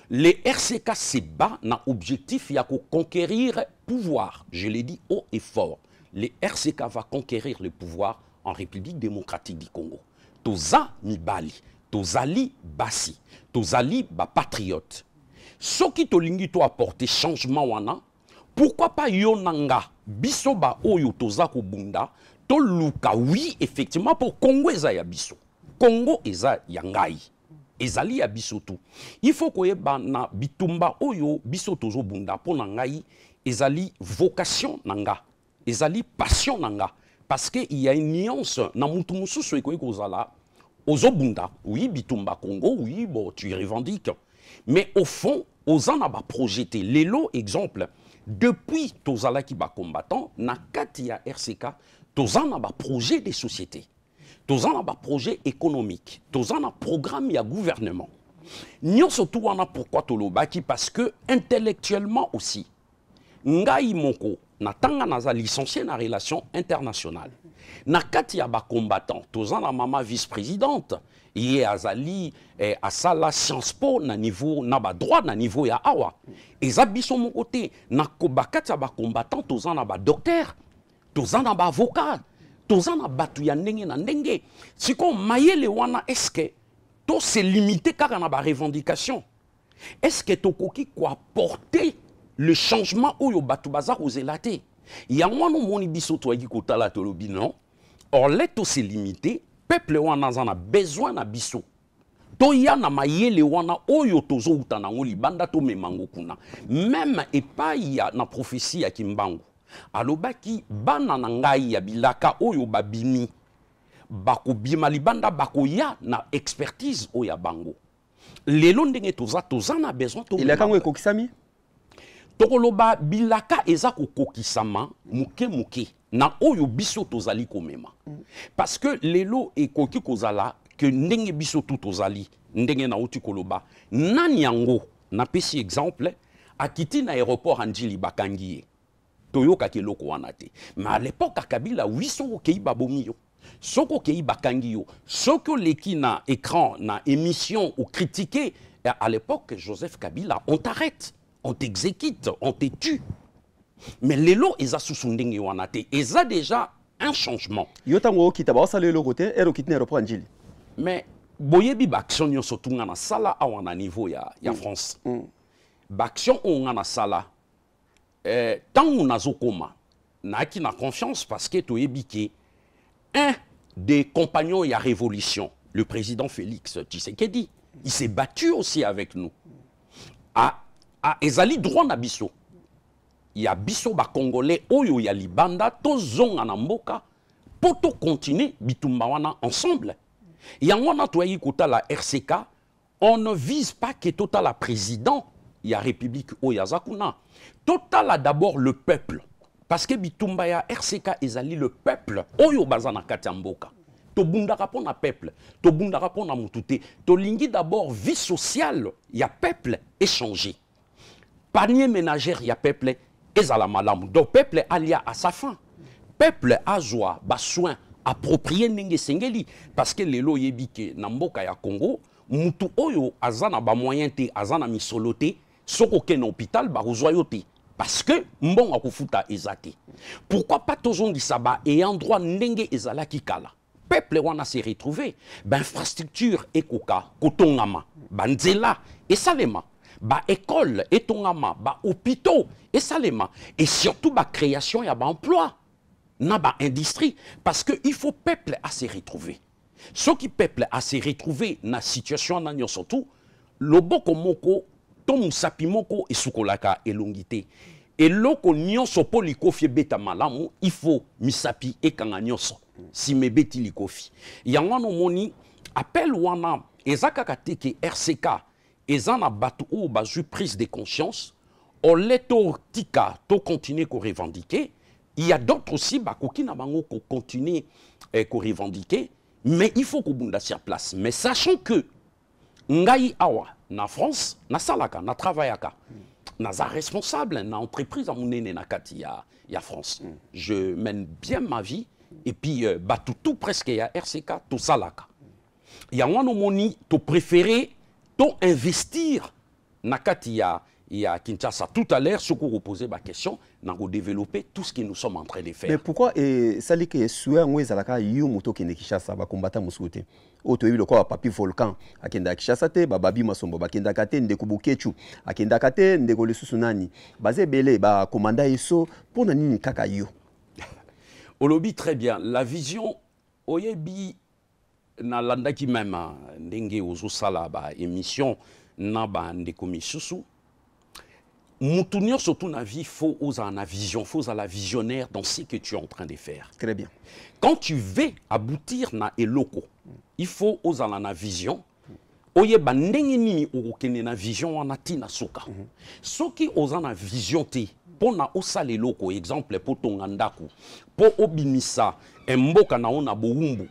Les RCK se bat dans l'objectif de conquérir le pouvoir. Je l'ai dit haut et fort. Les RCK va conquérir le pouvoir en République démocratique du Congo. Toza Mibali, Tozali Bassi, Tozali ba patriote. Ce qui tolingi to apporter changement wana, pourquoi pas yonanga bisoba oyo toza ko bunda, to luka oui effectivement pour Congo eza ya biso. Congo eza yangai. Ezali ya bisoto. Il faut que na bitumba oyo bisoto zo bunda pona ngai ezali vocation nanga. Ezali passion nanga. parce qu'il y a une nuance na mutu mususu ekoki kozala ozobunda oui bitumba Congo oui bon tu revendiques mais au fond oza na ba projeté lelo exemple depuis tozalaki ba combattant na kati ya RCK toza na ba projet de société toza na ba projet économique toza na programme ya gouvernement nyonso tu wana pourquoi tolobaki parce que intellectuellement aussi ngai moko na tanga naza licencié na relation internationale na kati ya ba combattant toza na mama vice-présidente ye azali asala Sciences Po na niveau na ba droit na niveau ya awa eza biso moko te na kati ya ba combattant toza na ba docteur toza na ba avocat toza na batu ya ndenge na ndenge siko mayele wana est-ce que to se limiter kaka na ba revendication est-ce que tokoki quoi porter le changement oyo batu baza kozela te yango no moni biso toyaki kotala tolobi non or leto se limiter peuple wana za na besoin na biso to ya na mayele wana oyo tozo uta nango libanda to memango kuna même epai ya na prophétie ya Kimbangu alobaki bana na ngai ya bilaka oyo babimi bakobima libanda bakoya na expertise oya bango lelo ndenge toza na besoin to ilaka ngo ekokisami tokoloba bilaka eza kokokisama muke muke na oyo biso tozali komema parce que lelo ekoki kozala que ndenge biso tout tozali ndenge na uti koloba nani yango na pesi exemple akiti na aéroport Andjili bakangi toyoka keloko wana te mais à l'époque Kabila wiso okei babomi yo soko kei bakangi yo soko leki na écran na émission ou critiquer à l'époque Joseph Kabila on t'arrête on t'exécute, on te tue. Mais lelo eza susundenge wana te, eza déjà un changement. Yotango kita ba sala lelo côté ero kitne aéroport Andjili. Mais boyebi baction yo sotunga na sala awana niveau ya France. Baction on na sala tant on azokoma na ki na confiance parce que toyebi ke un des compagnons ya révolution, le président Félix Tshisekedi, il s'est battu aussi avec nous. Ezali droit na biso ya biso ba congolais oyo ya libanda to zonga na mboka poto continuer bitumba wana ensemble yango na toyi kota la RCK on ne vise pas que total la président ya république oyo azakuna total d'abord le peuple parce que bitumba ya RCK ezali le peuple oyo bazana kati ya mboka to bundaka pona peuple to bundaka pona mutute to lingi d'abord vie sociale ya peuple échanger panier ménagère ya peuple ezala malamu donc peuple alia à sa fin peuple a joie ba soin approprié ndenge sengeli parce que lelo yebike na mboka ya Congo mutu oyo azana ba moyen te azana misolo te soko ke na hôpital ba rozwa te parce que mbonga kufuta ezate pourquoi pas tozongisa ba et endroit ndenge ezala kikala peuple wana se retrouver ba infrastructure ekoka kotongama banzela et salema ba école etongama ba hôpitaux et salema et surtout ba création ya ba emploi na ba industrie parce que il faut peuple à se retrouver ce qui peuple à se retrouver na situation na nyo surtout loboko moko to musapi moko esukolaka elongité et loko nyonso po likofi beta malamu il faut misapi ekanga nyonso si mebeti likofi yango no moni appel wana ezaka kateke RCK ezana batu ou bazu prise de conscience on leto tika to continuer ko revendiquer il y a d'autres aussi bakoki na bango ko continuer ko revendiquer mais il faut ko bunda sur place mais sachant que ngai awa na France na salaka na travaillaka na za responsable na entreprise amunene na kati ya France je mène bien ma vie et puis batu tout presque ya RCK to salaka ya wana moni to préférer to investir na kati ya Kinshasa tout à l'heure ce qu'on reposait ma question na ko développer tout ce que nous sommes en train de faire. Mais pourquoi sali que souhait ngwe zalaka yu moto ke Kinshasa ba combattant musute oto yibilo kwa papi volcan akenda Kinshasa te ba babi masombo bakenda kate ndeko bukechu akenda kate ndeko lisusu nani baze belé ba commanda iso pona nini kaka yo. Olobi très bien la vision oyebi na landaki même ndenge ozo sala ba émission na ba ndeko misusu Moutounion, surtout dans la vie, il faut oser la vision, il faut oser la visionnaire dans ce que tu es en train de faire. Très bien. Quand tu veux aboutir na eloko, il faut oser la vision. Oye ba ndenge nini okokende na vision wana tina soka. Soki oza na vision te, pona osala eloko, exemple po tonga ndako, po obimisa mboka na ona boumbu,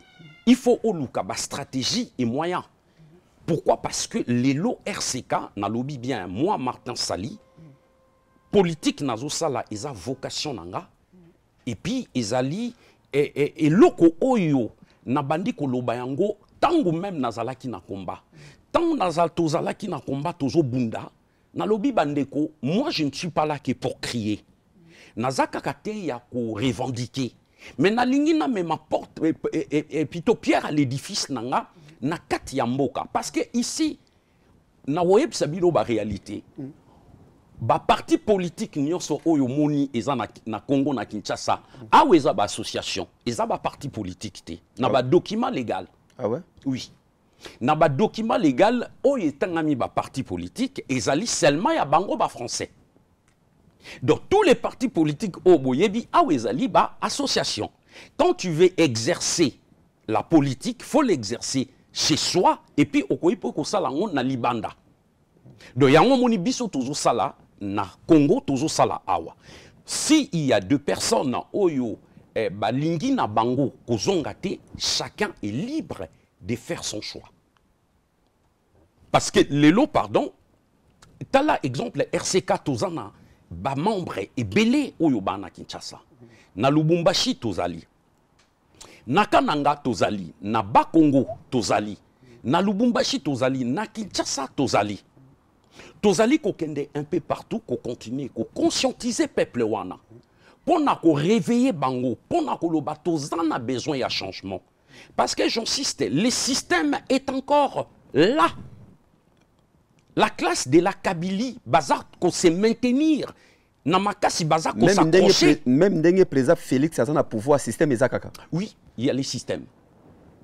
il faut oluka ba stratégie et moyen. Pourquoi? Parce que l'élo RCK na lobi bien, moi Martin Sali, politique nazo sala eza vocation nanga, et puis ezali et loko oyo na bandi koloba yango tango même nazalaki na combat. Tant nazal tozalaki na combat tozo bunda, na lobi bandeko, moi je ne suis pas là que pour crier. Nazaka kate ya ko revendiquer. Mais na lingi na me m'apporte et plutôt pierre à l'édifice nanga na kati ya mboka parce que ici na woyeb sabilo ba réalité. Ba parti politique nyonso oyo moni eza na Congo na Kinshasa, aweza ba association, eza ba parti politique te, na ba document légal. Ah ouais? Oui. Na ba document légal oyo etangami ba parti politique ezali seulement ya bango ba français. Donc tous les partis politiques au boyebi awezali ba association. Quand tu veux exercer la politique, faut l'exercer chez soi et puis okoyi po ko sala ngo na libanda. Donc yango moni biso tozo sala na Congo tozo sala awa. Si il y a deux personnes oyo balingi na bango kozonga te, chacun est libre de faire son choix. Parce que l'élo, pardon, tu as là exemple RCK tozana ba membre et belé oyo bana Kinshasa. Na Lubumbashi tozali. Na Kananga tozali, na Bakongo tozali. Na Lubumbashi tozali, na Kinshasa tozali. Tozali kokende un peu partout ko continuer ko conscientiser peuple wana. Pona ko réveiller bango, pona ko loba tozana besoin ya changement. Parce que j'insiste, le système est encore là. La classe de la Kabylie, bazar qu'on se maintenir. Namakasi bazar qu'on s'accrocher. Même dernier président Félix a un pouvoir système ezakaka. Oui, il y a les systèmes.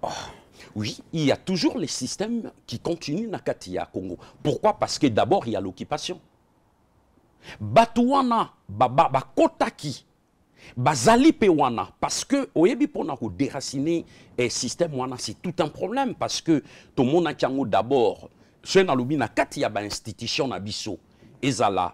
Oh. Oui, il y a toujours les systèmes qui continuent na Katia Congo. Pourquoi? Parce que d'abord il y a l'occupation. Batouana, Kotaki. Bazali pewana parce que oyebi pona ko déraciner un système wana c'est tout un problème parce que tout le monde a d'abord soit na lobi na kati ya ba institution na biso ezala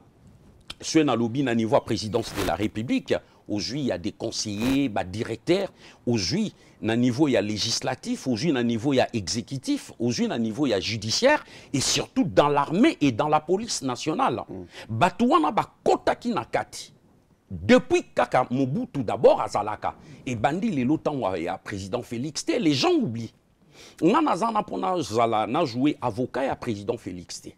soit na lobi na niveau présidence de la République aujourd'hui il y a des conseillers ba directeurs aujourd'hui na niveau il y a législatif aujourd'hui na niveau il y a exécutif aujourd'hui na niveau il y a judiciaire et surtout dans l'armée et dans la police nationale batouana ba kotaki na kati. Depuis Kaka Mobutu d'abord à Zalaka et bandi les lotans ya président Félix T, les gens oublient. On a joué avocat à président Félix T.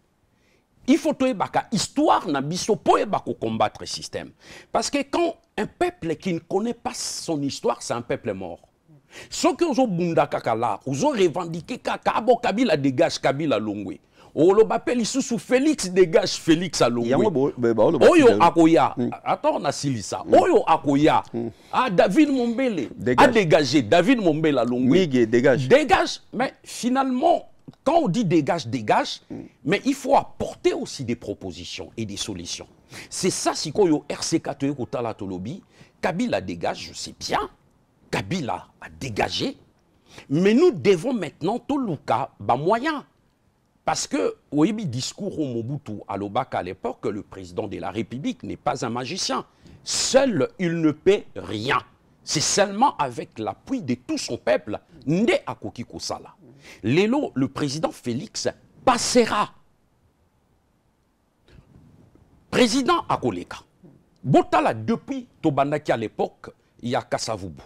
Il faut que histoire na biso po bako combattre le système. Parce que quand un peuple qui ne connaît pas son histoire, c'est un peuple mort. Ceux qui ont bunda kaka là, ils ont revendiqué Kaka abo Kabila dégage Kabila Longwe. On l'appelle sous Félix dégage Félix Alongwe. Oyo akoya. Attends, on a silisa. Oyo akoya. Ah, David Mombele a dégagé. David Mombele Alongwe. Dégage. Dégage. Mais finalement, quand on dit dégage, dégage, mais il faut apporter aussi des propositions et des solutions. C'est ça, si koyo RCK toye kotala tolobi, Kabila dégage, je sais bien. Kabila a dégagé. Mais nous devons maintenant toluka ba moyen. Parce que, oui, discours au Mobutu à l'Obaka à l'époque, le président de la République n'est pas un magicien. Seul, il ne paie rien. C'est seulement avec l'appui de tout son peuple, Nde Akoki Kosala. Lélo, le président Félix, passera. Président Akoleka. Botala, depuis Tobandaki à l'époque, il y a Kassavubu,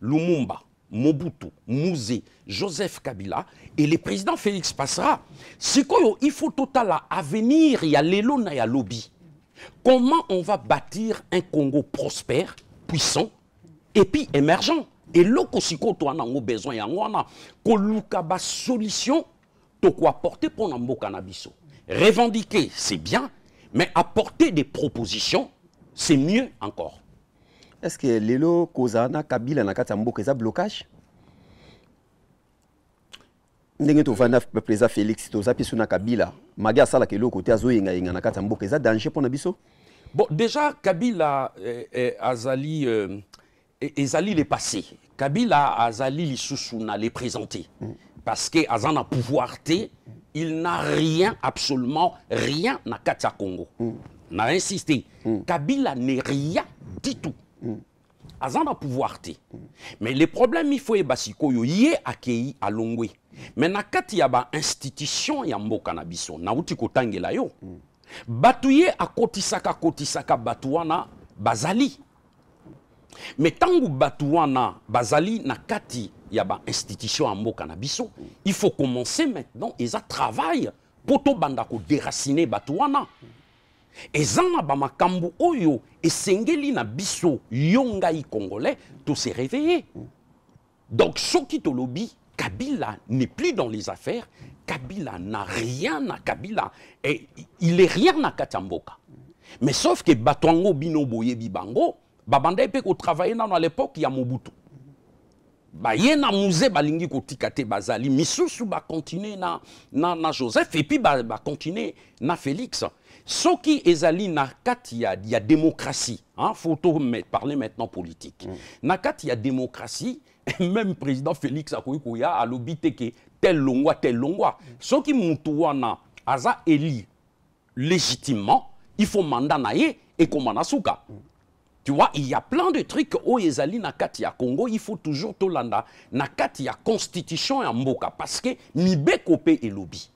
Lumumba, Mobutu, Mouzé, Joseph Kabila et le président Félix passera. C'est quoi il faut total à venir, il y a l'élo, il y a lobby. Comment on va bâtir un Congo prospère, puissant et puis émergent? Et l'autre si on a besoin, il y a une solution de quoi apporter pour nous cannabis. Revendiquer, c'est bien, mais apporter des propositions, c'est mieux encore. Est-ce que l'élo Kozana Kabila n'a qu'à un blocage? ndenge tovanda président Félix tozapi suna Kabila magi asala ke loko te azoyenga yenga na kati ya mboka eza danger pona biso. Bon, déjà Kabila azali ezali les passé. Kabila azali lisusu na les présenter parce que azana pouvoir te, il n'a rien, absolument rien na kati ya Congo. On a insisté. Kabila n'est rien du tout. Azana pouvoir te. Mais le problème il faut ebasiko yo ye akei alongwe. Mais na kati ya ba institution ya mboka na biso na uti kotangela yo. Batuye akotisaka batuana bazali. Mais tangu batuana bazali na kati ya ba institution ya mboka na biso, il faut commencer maintenant et ça travaille pour to banda ko déraciner batuana. Ezana ba makambu oyo esengeli na biso yongai congolais to se réveiller. Donc soki to lobby Kabila n'est plus dans les affaires. Kabila n'a rien à Kabila. Et il est rien à Katamboka. Mais sauf que Batwango Bino Boye Bibango, Babanda Epeko travaillait à l'époque, il y a Mobutu. Yena Mouze Balingi Kotikate Bazali, Misusu va continuer na Joseph, et puis va continuer na Félix. Soki Ezali na il y a démocratie. Hein, faut parler maintenant politique. Na il y a démocratie. Même président Félix Akoikoya a lobité que tel longwa. Ce qui moutouana aza élu légitimement, il faut mandat naye et komanasuka. Tu vois, il y a plein de trucs au Ezali na kati ya Congo, il faut toujours tolanda na kati ya constitution ya mboka parce que mibeko pe e lobby.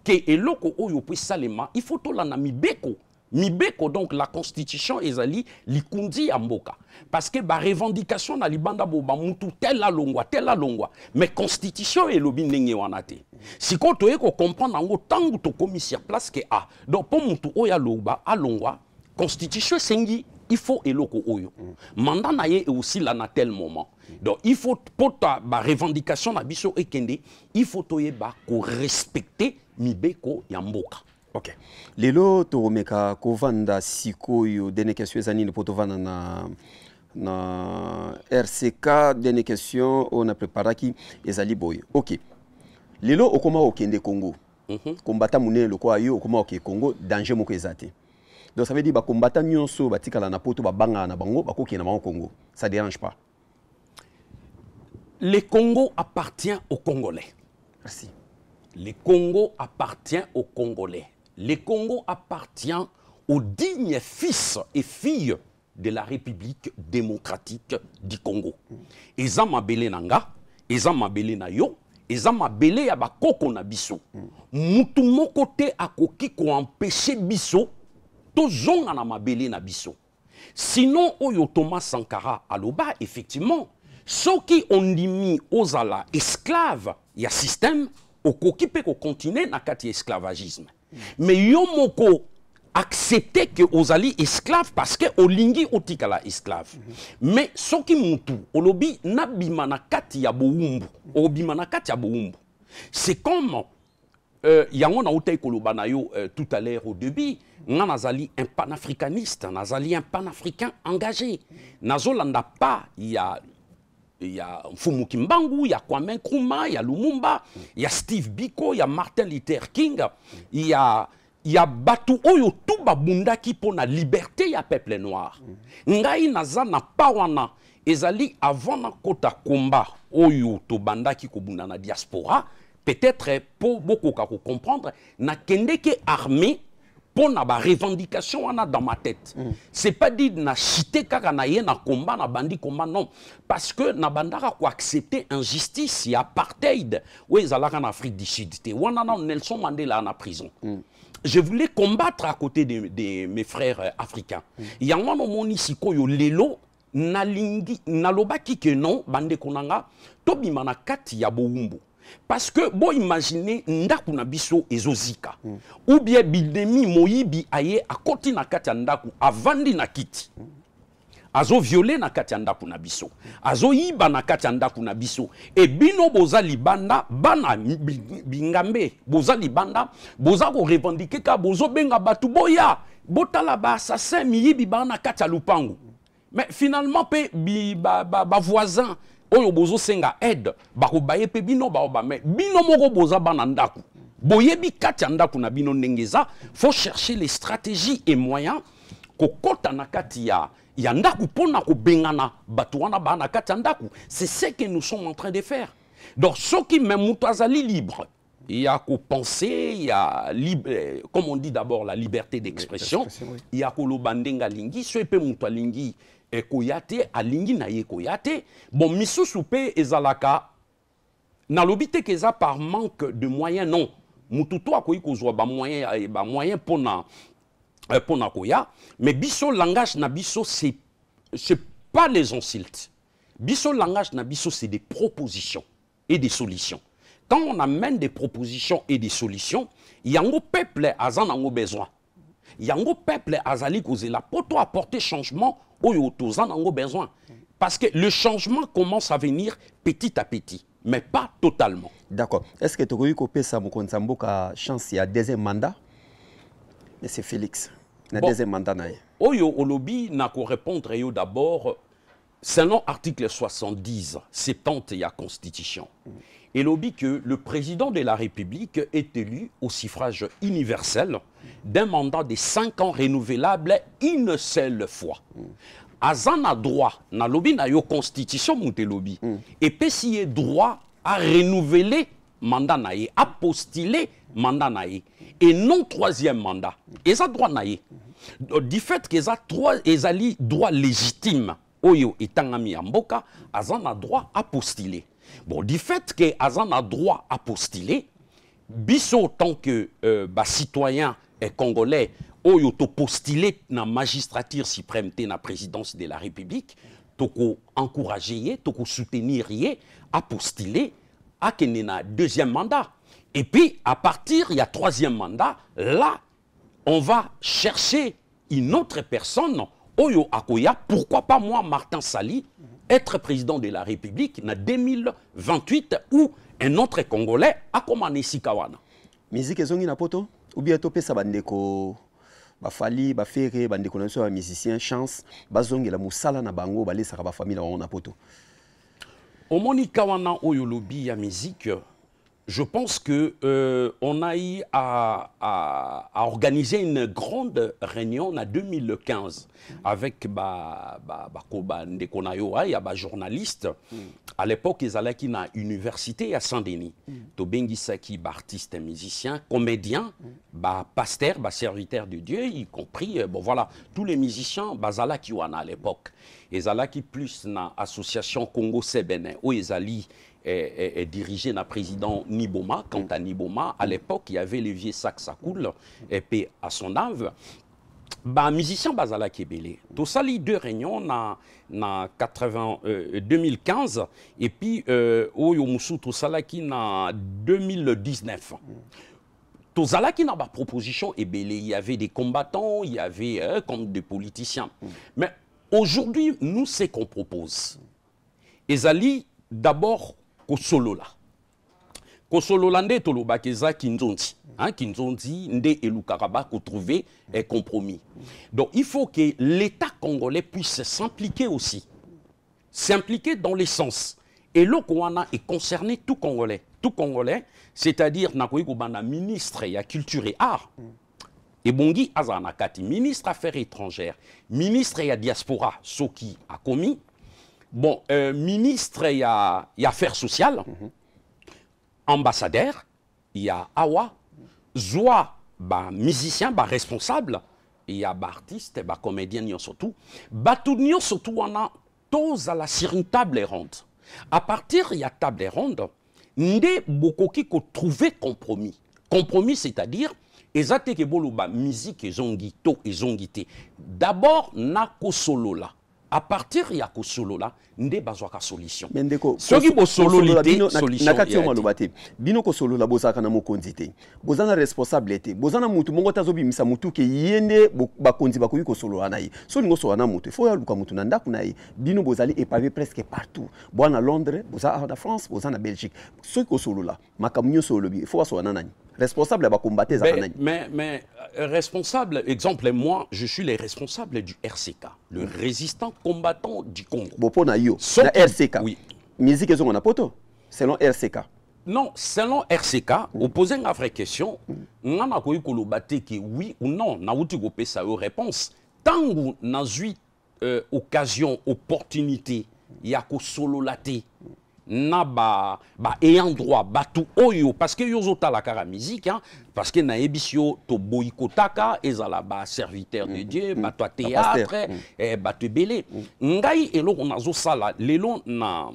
Que eloko oyo pe salema, il faut tolanda mibeko. Mibeko donc la constitution ezali likundi ya mboka parce que ba revendication na libanda bo ba mutu tel la longwa mais constitution et lobi ndenge wana te siko to eko comprendre ngo tangu to commissaire place que a donc pour mutu oya loba alongwa constitution sengi il faut eloko oyo mandat na ye aussi là na tel moment donc il faut pour ta ba revendication na biso ekende il faut to yeba ko respecter mibeko ya mboka. Ok. Lelo toromeka kovanda sikoyo dene question ezanini poto vanda na RCK dene question on a préparé ezali boy. Ok. Lelo okoma okende Congo. Combattant mune loko ayo okoma ok Congo danger moko ezate. Donc ça veut dire ba combattant nyonso batikala na poto ba banga na bango bakoki na bango Congo. Ça dérange pas. Le Congo appartient aux Congolais. Merci. Le Congo appartient aux Congolais. Le Congo appartient aux dignes fils et filles de la République démocratique du Congo. Eza mabele nanga, eza mabele na yo, eza mabele ya bakoko na biso. Mutu moko te akoki ko empêcher biso to zonga na mabele na biso. Sinon oyo Thomas Sankara aloba effectivement, ceux qui ont mis aux ala esclaves, il y a système okoki pe ko continuer na kati esclavagisme. Mais yomoko accepter que ozali esclave parce que olingi otikala esclave. Mais soki mutu olobi nabima na kati ya boumbu, obima na kati ya boumbu. C'est comme yango na utay koloba na yo tout à l'heure au début, nga nazali un panafricaniste, nazali un panafricain engagé. Nazolanda pas il y a Mfumu Kimbangu, il y a Kwame Nkrumah, il y a Lumumba, il y a Steve Biko, il y a Martin Luther King, il y a Batu Oyo Tuba Bundaki pour la liberté ya peuple noir. Ngai naza na pawana ezali avant na kota combat Oyo to bandaki ko bunda na diaspora, peut-être pour beaucoup ka comprendre na kendeke armée pour na ba revendication wana dans ma tête. C'est pas dit na chité kaka na ye na combat na bandi combat non parce que na bandara ko accepter injustice et apartheid ou ezalaka en Afrique du Sud te wana na Nelson Mandela en prison. Je voulais combattre à côté de mes frères africains. Yango no moni sikoyo lelo nalingi nalobaki que non bande konanga to bimana kati ya boumbu. Parce que, bon, imaginez, ndaku na biso ezozika. Ou bien bidemi moyibi aye a koti na kati ndaku avandi na kiti. Azo violé na kati ndaku na biso. Azo yiba na kati ndaku na biso. E bino boza libanda, bana bingambe, boza libanda, boza ko revendiquer ka bozo benga batu boya. Botala ba assassin miyibi bana kati lupangu. Mais finalement, ba voisin, oyo bozo senga aide bako baye pe bino ba ba mais bino moko boza bana ndaku boyebi kati ndaku na bino ndengeza faut chercher les stratégies et moyens ko kota na kati ya ndaku pona ko bengana batu wana bana kati ndaku. C'est ce que nous sommes en train de faire. Donc ceux qui même mutazali libre, il y a qu'au penser, il y a comme on dit d'abord la liberté d'expression, il y a qu'au bandenga lingi, ceux qui muta lingi e koyate a lingi na ye koyate. Bon misu soupe ezalaka na lobité keza par manque de moyens non. Mututo akoyi kozwa ba moyen pona koya, mais biso langage na biso c'est pas les insultes. Biso langage na biso c'est des propositions et des solutions. Quand on amène des propositions et des solutions, yango peuple azan nango besoin. Yango peuple azali kozela poto apporter changement oyo tozan nango besoin. Parce que le changement commence à venir petit à petit, mais pas totalement. D'accord. Est-ce que tu as eu kopesa mokonzi mboka chance ya deuxième mandat? Mais c'est Félix. Le deuxième mandat naïe. Oyo olobi na ko répondre yo d'abord. Selon l'article 70, 70 de la Constitution, il dit que le président de la République est élu au suffrage universel d'un mandat de 5 ans renouvelable une seule fois. Azan a droit, na lobby na yo Constitution monte lobby, et puis s'il a droit à renouveler mandat naïe, à postuler mandat naïe, et non troisième mandat. Et ça droit naïe. Du fait que ça droit légitime. Oyo etangami ya mboka azan a droit à postuler. Bon, du fait que azan a droit à postuler, biso tant que citoyen et congolais oyo to postuler na magistrature suprême te na présidence de la République, toko encourager, toko soutenir à postuler à kenena deuxième mandat. Et puis à partir il y a troisième mandat, là on va chercher une autre personne. Oyo Akoya, pourquoi pas moi, Martin Sali, être président de la République en 2028 ou un autre Congolais à Komane Sikawana. Musique ezongi na poto ou bien topé sa bandeko bafali bafere bandeko na so musicien chance bazongi la musala na bango balesa ba famille na poto. Omoni Kawana oyo lobi ya musique. Je pense que on a eu à organiser une grande réunion en 2015 avec des journalistes. À l'époque, ils allaient à l'université à Saint-Denis. Tobengisaki, artiste, musicien, comédien, pasteur, serviteur de Dieu, y compris, bon voilà, tous les musiciens, bazala à l'époque. Ils allaient plus dans l'association Congo-Sébenin, où ils allaient est dirigé par le président Niboma. Quant à Niboma, à l'époque, il y avait le vieux Saksakoul, et puis à son âme, musicien Bazala Kebele. Tout ça, les deux réunions en 2015, et puis Oyomusu Tosalaki en 2019. Tozalaki n'a pas proposition, et il y avait des combattants, il y avait comme des politiciens. Mais aujourd'hui, nous, ce qu'on propose, Ezali, d'abord, Kosolola. Kosolola nde tolobakeza Kinzonzi. Kinzonzi nde elukaraba ko trouver un compromis. Donc il faut que l'État congolais puisse s'impliquer aussi. S'impliquer dans les sens. Et le Kouana est concerné tout Congolais. Tout Congolais, c'est-à-dire nakoyi kobana ministre ya culture et art. Et Bongi Azanakati, ministre affaires étrangères, ministre ya diaspora, Soki a commis. Bon, ministre, il y a affaires sociales, ambassadeur, il y a Awa, Zoa, musicien, responsable, il y a artiste, comédien, surtout. Tout surtout, on a tous à la sur une table ronde. À partir il y a table ronde, ndé bokoki ko trouver compromis. Compromis, c'est-à-dire, ezate ke bolo musique ezongito ezongité. D'abord, nako solo là. À partir il y a ko solo là, ndé bazwaka solution. Mendeko, soki bo solo lité solution. Nakati malobate. Bino ko solo la bozaka na mokonzité. Bozana responsabilité. Bozana mutu mongo tazobi misa mutu ke yende bakonzi bakoyi ko solo anayi. So lingo so ana mutu. Faut ya luka mutu nanda kunayi. Bino bozali épavé presque partout. Bozana Londres, bozana na France, bozana Belgique. Soki ko solo la, makamunyo solo bi. Faut so ana nani. Responsable ba combattre za nani. Mais responsable, exemple moi, je suis le responsable du RCK, le résistant combattant du Congo. Bopo na yo, na RCK. Oui. musique est on a poto selon RCK. Non, selon RCK, on pose une vraie question. On a quoi que oui ou non, na outi go pesa réponse. Tant qu'on a eu occasion, opportunité, il y a ko solo laté. Na ba ayant droit batu oyo parce que yo zota la cara musique hein parce que na ebisio to boycotaka ezala ba serviteur de Dieu ba to théâtre ba to belé ngai elo on azo sala lelo na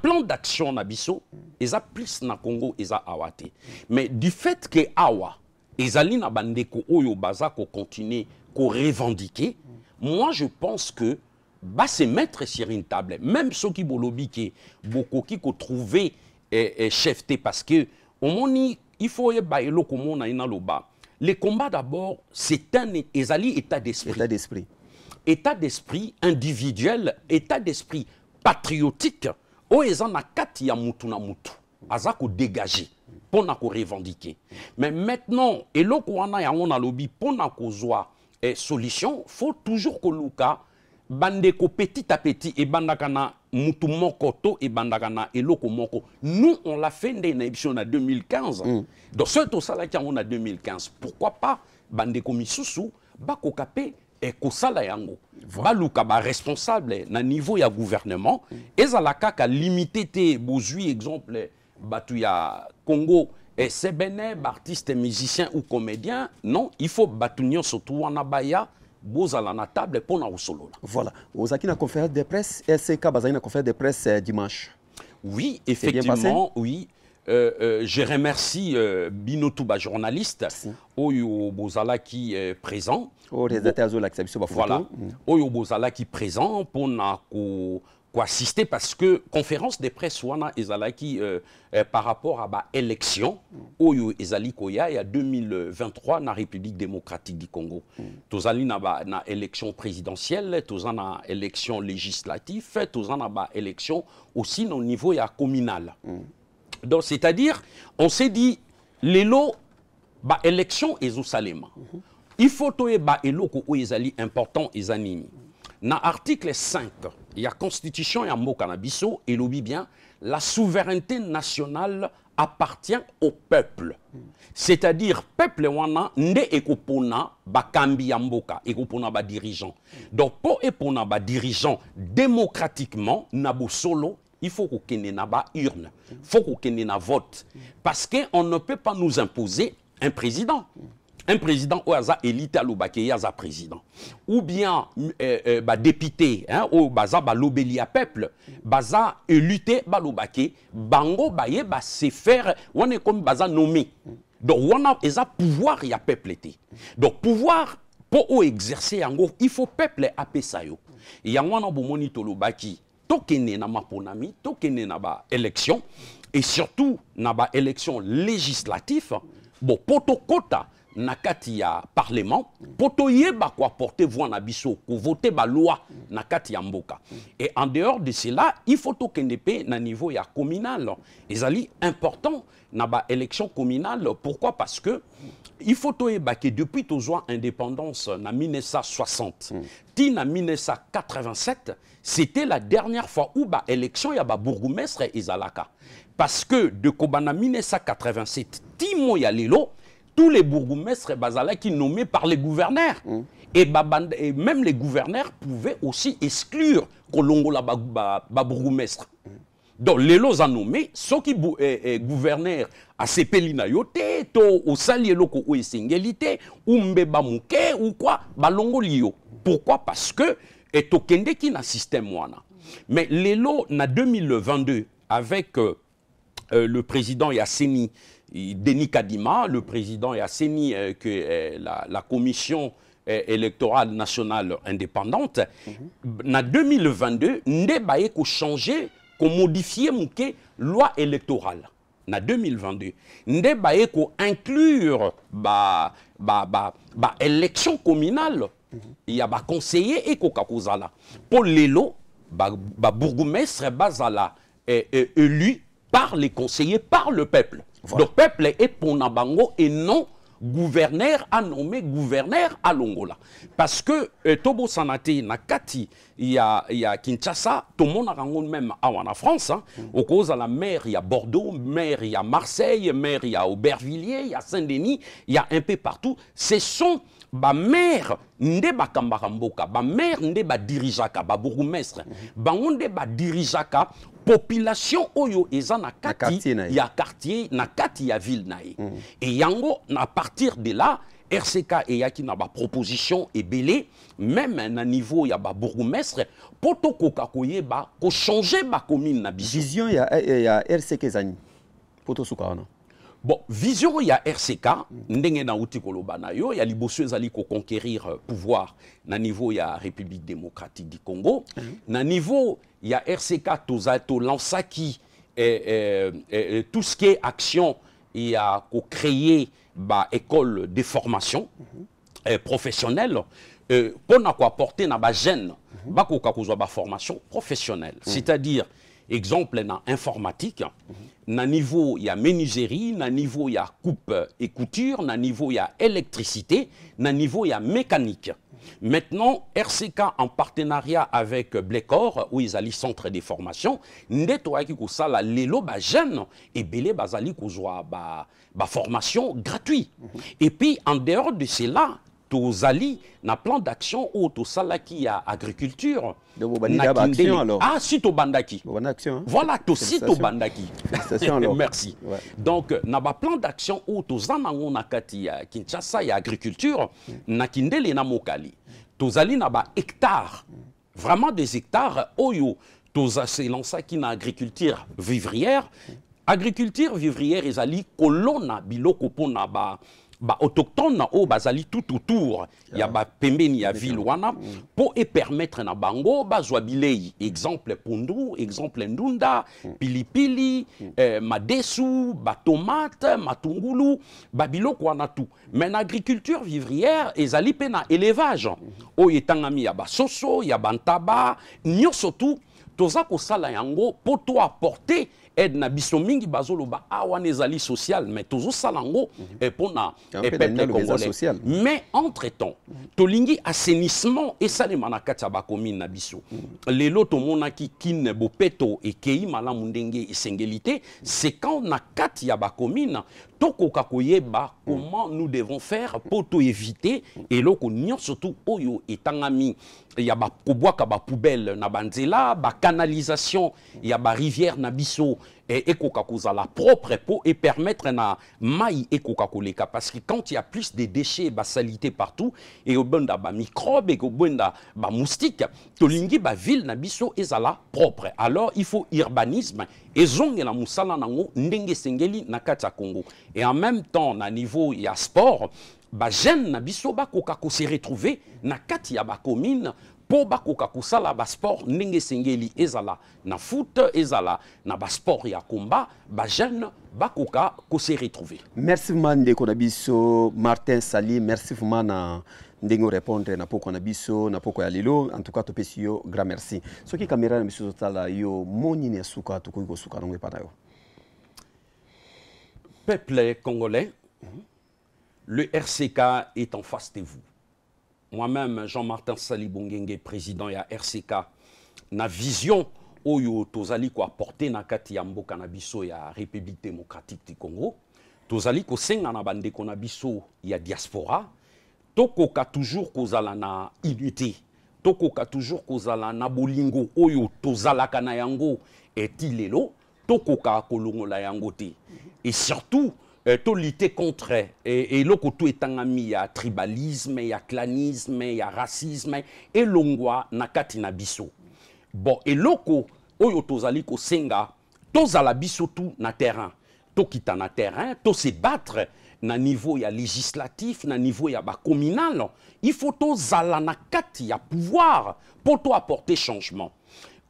plan d'action na biso eza plus na Congo eza awate mais du fait que awa ezali na bandeko oyo baza ko continuer ko revendiquer moi je pense que bah se mettre sur une table même ceux qui bolobi qui beaucoup qui ko trouver chefté parce que au moni il faut y bailo comme on a ina loba les combats d'abord c'est un état d'esprit individuel état d'esprit patriotique o ezana kati ya mutu na mutu azako dégager pour na ko revendiquer mais maintenant eloko wana ya on a lobi pour na ko zwa solution faut toujours que luka bandeko petit à petit et bandakana mutu moko to et bandakana eloko moko nous on l'a fait dans l'émission en 2015 donc ce tout ça là qui on a 2015 pourquoi pas bandeko misusu bako kapé et ko sala yango baluka ba responsable na niveau ya gouvernement ezalaka ka limité te bozui exemple batu ya Congo et c'est béné artiste musicien ou comédien non il faut batunyo surtout wana baya bozala na table pour na solo. Voilà. Vous avez une conférence de presse, RCK a une conférence de presse dimanche. Oui, effectivement, oui. Je remercie Bino Touba, journaliste, Oyo Bozala qui est présent. Voilà. Oyo Bozala qui est présent pour assister parce que conférence de presse wana ezalaki par rapport à l'élection oyo ezali koya ya 2023 na République démocratique du Congo. Tozali na élection présidentielle, tozana élection législative, tozana ba élection aussi au niveau ya communal. Donc c'est-à-dire on s'est dit lelo ba élection ezosalema. Il faut toye ba eloko o ezali important ezanini. Dans l'article 5, il y a la Constitution et un cannabiso et l'oublie bien, la souveraineté nationale appartient au peuple. C'est-à-dire, peuple wana nde ekopona bakambi ya mboka, ekopona ba dirigeant. Donc, pour epona ba dirigeant démocratiquement, nabo solo, il faut qu'on ait na ba urne, il faut qu'on ait na vote. Parce qu'on ne peut pas nous imposer un président. Un président ou aza élite alobake yaza président ou bien député hein ou baza balobeli à peuple baza élite balobake bango baye ba se faire on est comme baza nommé donc on a eza pouvoir ya peuple été donc pouvoir pour exercer yango il faut peuple apesa yo yango na bomoni tolobaki tokene na maponami tokene na ba élection et surtout na ba élection législative bon potokota nakati ya parlement poto yeba quoi porter voix na biso ko voter ba loi nakati ya mboka et en dehors de cela il faut to kendepe na niveau ya communal ezali important na ba élection communale pourquoi parce que il faut to yeba que depuis tozwa indépendance na 1960 ti na 1987 c'était la dernière fois où ba élection ya ba bourgmestre ezalaka parce que de kobana 1987 ti mo ya lelo tous les bourgmestres bazala qui nommés par les gouverneurs. Et même les gouverneurs pouvaient aussi exclure Kolongo la bourgmestre. Donc les lois ont nommé ceux qui gouverneurs à Sepelina yote, au Salieloko ou Esengélité, ou Mbeba Mouké, ou quoi, Balongo Lio. Pourquoi? Parce que et Tokende qui n'a système wana. Mais les lois en 2022 avec le président Yasseni Denis Kadima, le président Yasseni, que la commission électorale nationale indépendante, en 2022, n'a pas changé, qu'on modifie la loi électorale. En 2022, n'a pas inclure l'élection communale. Il y a des conseillers et Coca-Cola. Pour l'élo, bourgmestre bazala élu par les conseillers, par le peuple. Voilà. Le peuple est pour Nabango et non gouverneur a nommé gouverneur à Longola. Parce que Tobo Sanate Nakati, il y a Kinshasa, tout le monde a même en France. Hein. Au cause à la mer, il y a Bordeaux, mer, il y a Marseille, mer, il y a Aubervilliers, il y a Saint-Denis, il y a un peu partout. Ce sont ba maire nde ba kambaramboka, ba maire nde ba dirijaka, ba bourgmestre, ba nde ba dirijaka population oyo eza na kati ya quartier na kati ya ville nae. Et yango à partir de là RCK et yaki na ba proposition et belé même na niveau ya ba bourgmestre poto koka koyeba ko changer ba commune na biso. Vision ya RCK zani poto sukana. Bon, vision il y a RCK, ndenge na uti koloba na yo, ya liboso ezali ko conquérir pouvoir na niveau ya République démocratique du Congo, na niveau il y a RCK to lansaki tout ce qui est action il y a ko créer ba école de formation professionnelle pour na ko apporter na ba jeune ba ko kozwa ba formation professionnelle, c'est-à-dire exemple na informatique, na niveau il y a menuiserie, na niveau il y a coupe et couture, na niveau il y a électricité, na niveau il y a mécanique. Maintenant, RCK en partenariat avec Blécor, où ils allaient centre de formation, n'etoa ki ko sala lelo ba jeune et belé bazali ko zwa ba formation gratuite. Et puis en dehors de cela, tozali na plan d'action ou to sala qui a agriculture. Alors. Ah, sito bandaki. Bonne action. Hein? Voilà, to sito bandaki. Félicitations alors. Merci. Ouais. Donc, na ba plan d'action ou to zanango na kati ya Kinshasa ya agriculture, na kindele na mokali. Tozali na ba hectares. Vraiment des hectares oyo toza se lança qui na agriculture vivrière. Agriculture vivrière ezali kolona biloko pona ba autochtone au bazali tout autour il y a ba pembeni ya ville wana pour et permettre na bango bazwa bilei exemple pundu exemple ndunda pilipili madesu ba tomate matungulu ba biloko wana tout mais en agriculture vivrière ezali pe na élevage o yetangami ya ba soso ya bantaba nyonso tout toza ko sala yango pour to apporter aide na biso mingi bazoloba awana ezali social mais tozo salango pour na peuple congolais mais entre temps tolingi assainissement et salema na kati ya ba commune na biso lelo to monaki kin bopeto et kei malamu ndenge esengelité c'est quand na kati ya ba commune tokoka koyeba comment nous devons faire pour to éviter et loko nyon surtout oyo etangami il y a ba kobwaka ba poubelle na banzela ba canalisation il y a ba rivière na biso et Coca-Cola propre pour et permettre na maï et Coca-Cola parce que quand il y a plus de déchets ba salité partout et au benda ba microbes et au benda ba moustiques tolingi ba ville na biso ezala propre alors il faut urbanisme et zonge la musala nango ndenge sengeli na kati ya Congo et en même temps na niveau il y a sport ba jeune na biso ba Coca-Cola se retrouver na kati ya ba commune pour bakoka kusala ba sport ndenge sengeli ezala na foot ezala na ba sport ya combat ba jeune bakoka ko se retrouver. Merci man de konabiso Martin Sali, merci vraiment na ndenge répondre na poko na biso na poko ya lelo en tout cas to pesio grand merci. Soki caméra na biso tala yo moni ne suka to ko suka ngwe pana yo. Peuple congolais, le RCK est en face de vous. Moi-même, Jean-Martin Salibongenge, président ya RCK, na vision oyo tozali ko apporter na kati ya mboka na biso ya République démocratique du Congo, tozali ko senga na bandeko na biso ya diaspora, tokoka toujours kozala na unité, tokoka toujours kozala na bolingo oyo tozalaka na yango etilelo, tokoka kolongola yango te. Et surtout to lutter contre et loko to etangami ya tribalisme ya clanisme ya racisme et longwa na kati na biso bon et loko oyo tozali ko senga tozala biso tout na terrain to kita na terrain to se battre na niveau ya législatif na niveau ya ba communal il faut tozala na kati ya pouvoir pour to apporter changement.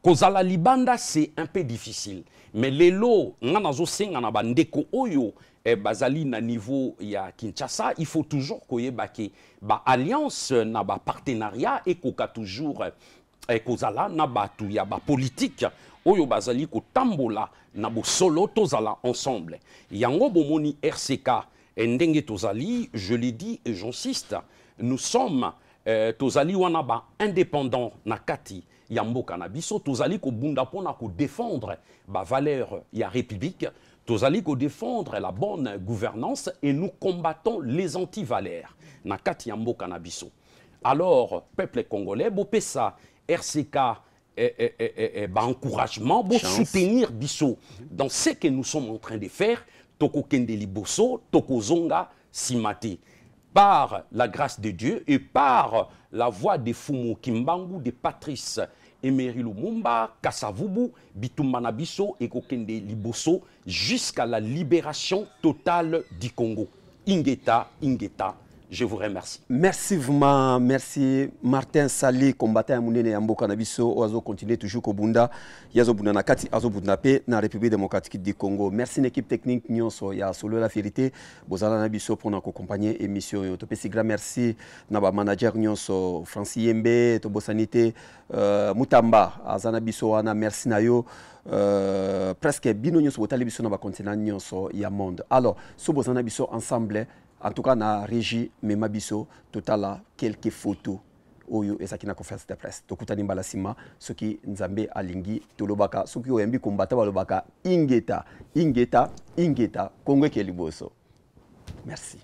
Kozala libanda c'est un peu difficile mais lelo ngana zo senga na bandeko oyo bazali na niveau ya Kinshasa il faut toujours koyeba ke ba alliance na ba partenariat et koka toujours kozala na batu ya ba politique oyo bazali ko tambola na bo solo tozala ensemble yango bomoni RCK Ndenge tozali, je l'ai dit et j'insiste, nous sommes tozali wanaba indépendants nakati yamboka na biso, tozali ko bunda pona ko défendre ba valeur ya république, tozali ko défendre la bonne gouvernance et nous combattons les anti-valeurs nakati yamboka na biso. Alors peuple congolais bopesa RCK encouragement pour soutenir biso dans ce que nous sommes en train de faire. Toko kende liboso, toko zonga simate. Par la grâce de Dieu et par la voix de Fumu Kimbangu, de Patrice Emery Lumumba, Kasavubu, Bitumana Biso et Kokende Liboso jusqu'à la libération totale du Congo. Ingeta, Ingeta. Je vous remercie. Merci vraiment, merci Martin Sali, combattant Mounene Yamboka Nabiso, oazo continue toujours Kobunda, Yazo Bunda Kati, Azo Bundape, na République démocratique du Congo. Merci l'équipe technique Nyonso, ya solo la vérité, Bozala Nabiso pour nous accompagner émission. Topesi grand merci naba manager Nyonso, Francis Yembe, Tobo Sanité, Mutamba, Azana Biso ana merci nayo. Presque bino Nyonso botali biso na ba continent Nyonso ya monde. Alors, so Bozana Biso ensemble. En tout cas, na régie Memabiso, totala quelques photos. Oyo ezakina conférence de presse. Tokutani mbalasima soki nzambe alingi tolobaka soki oyembi kombata balobaka ingeta ingeta ingeta Congo ke liboso. Merci.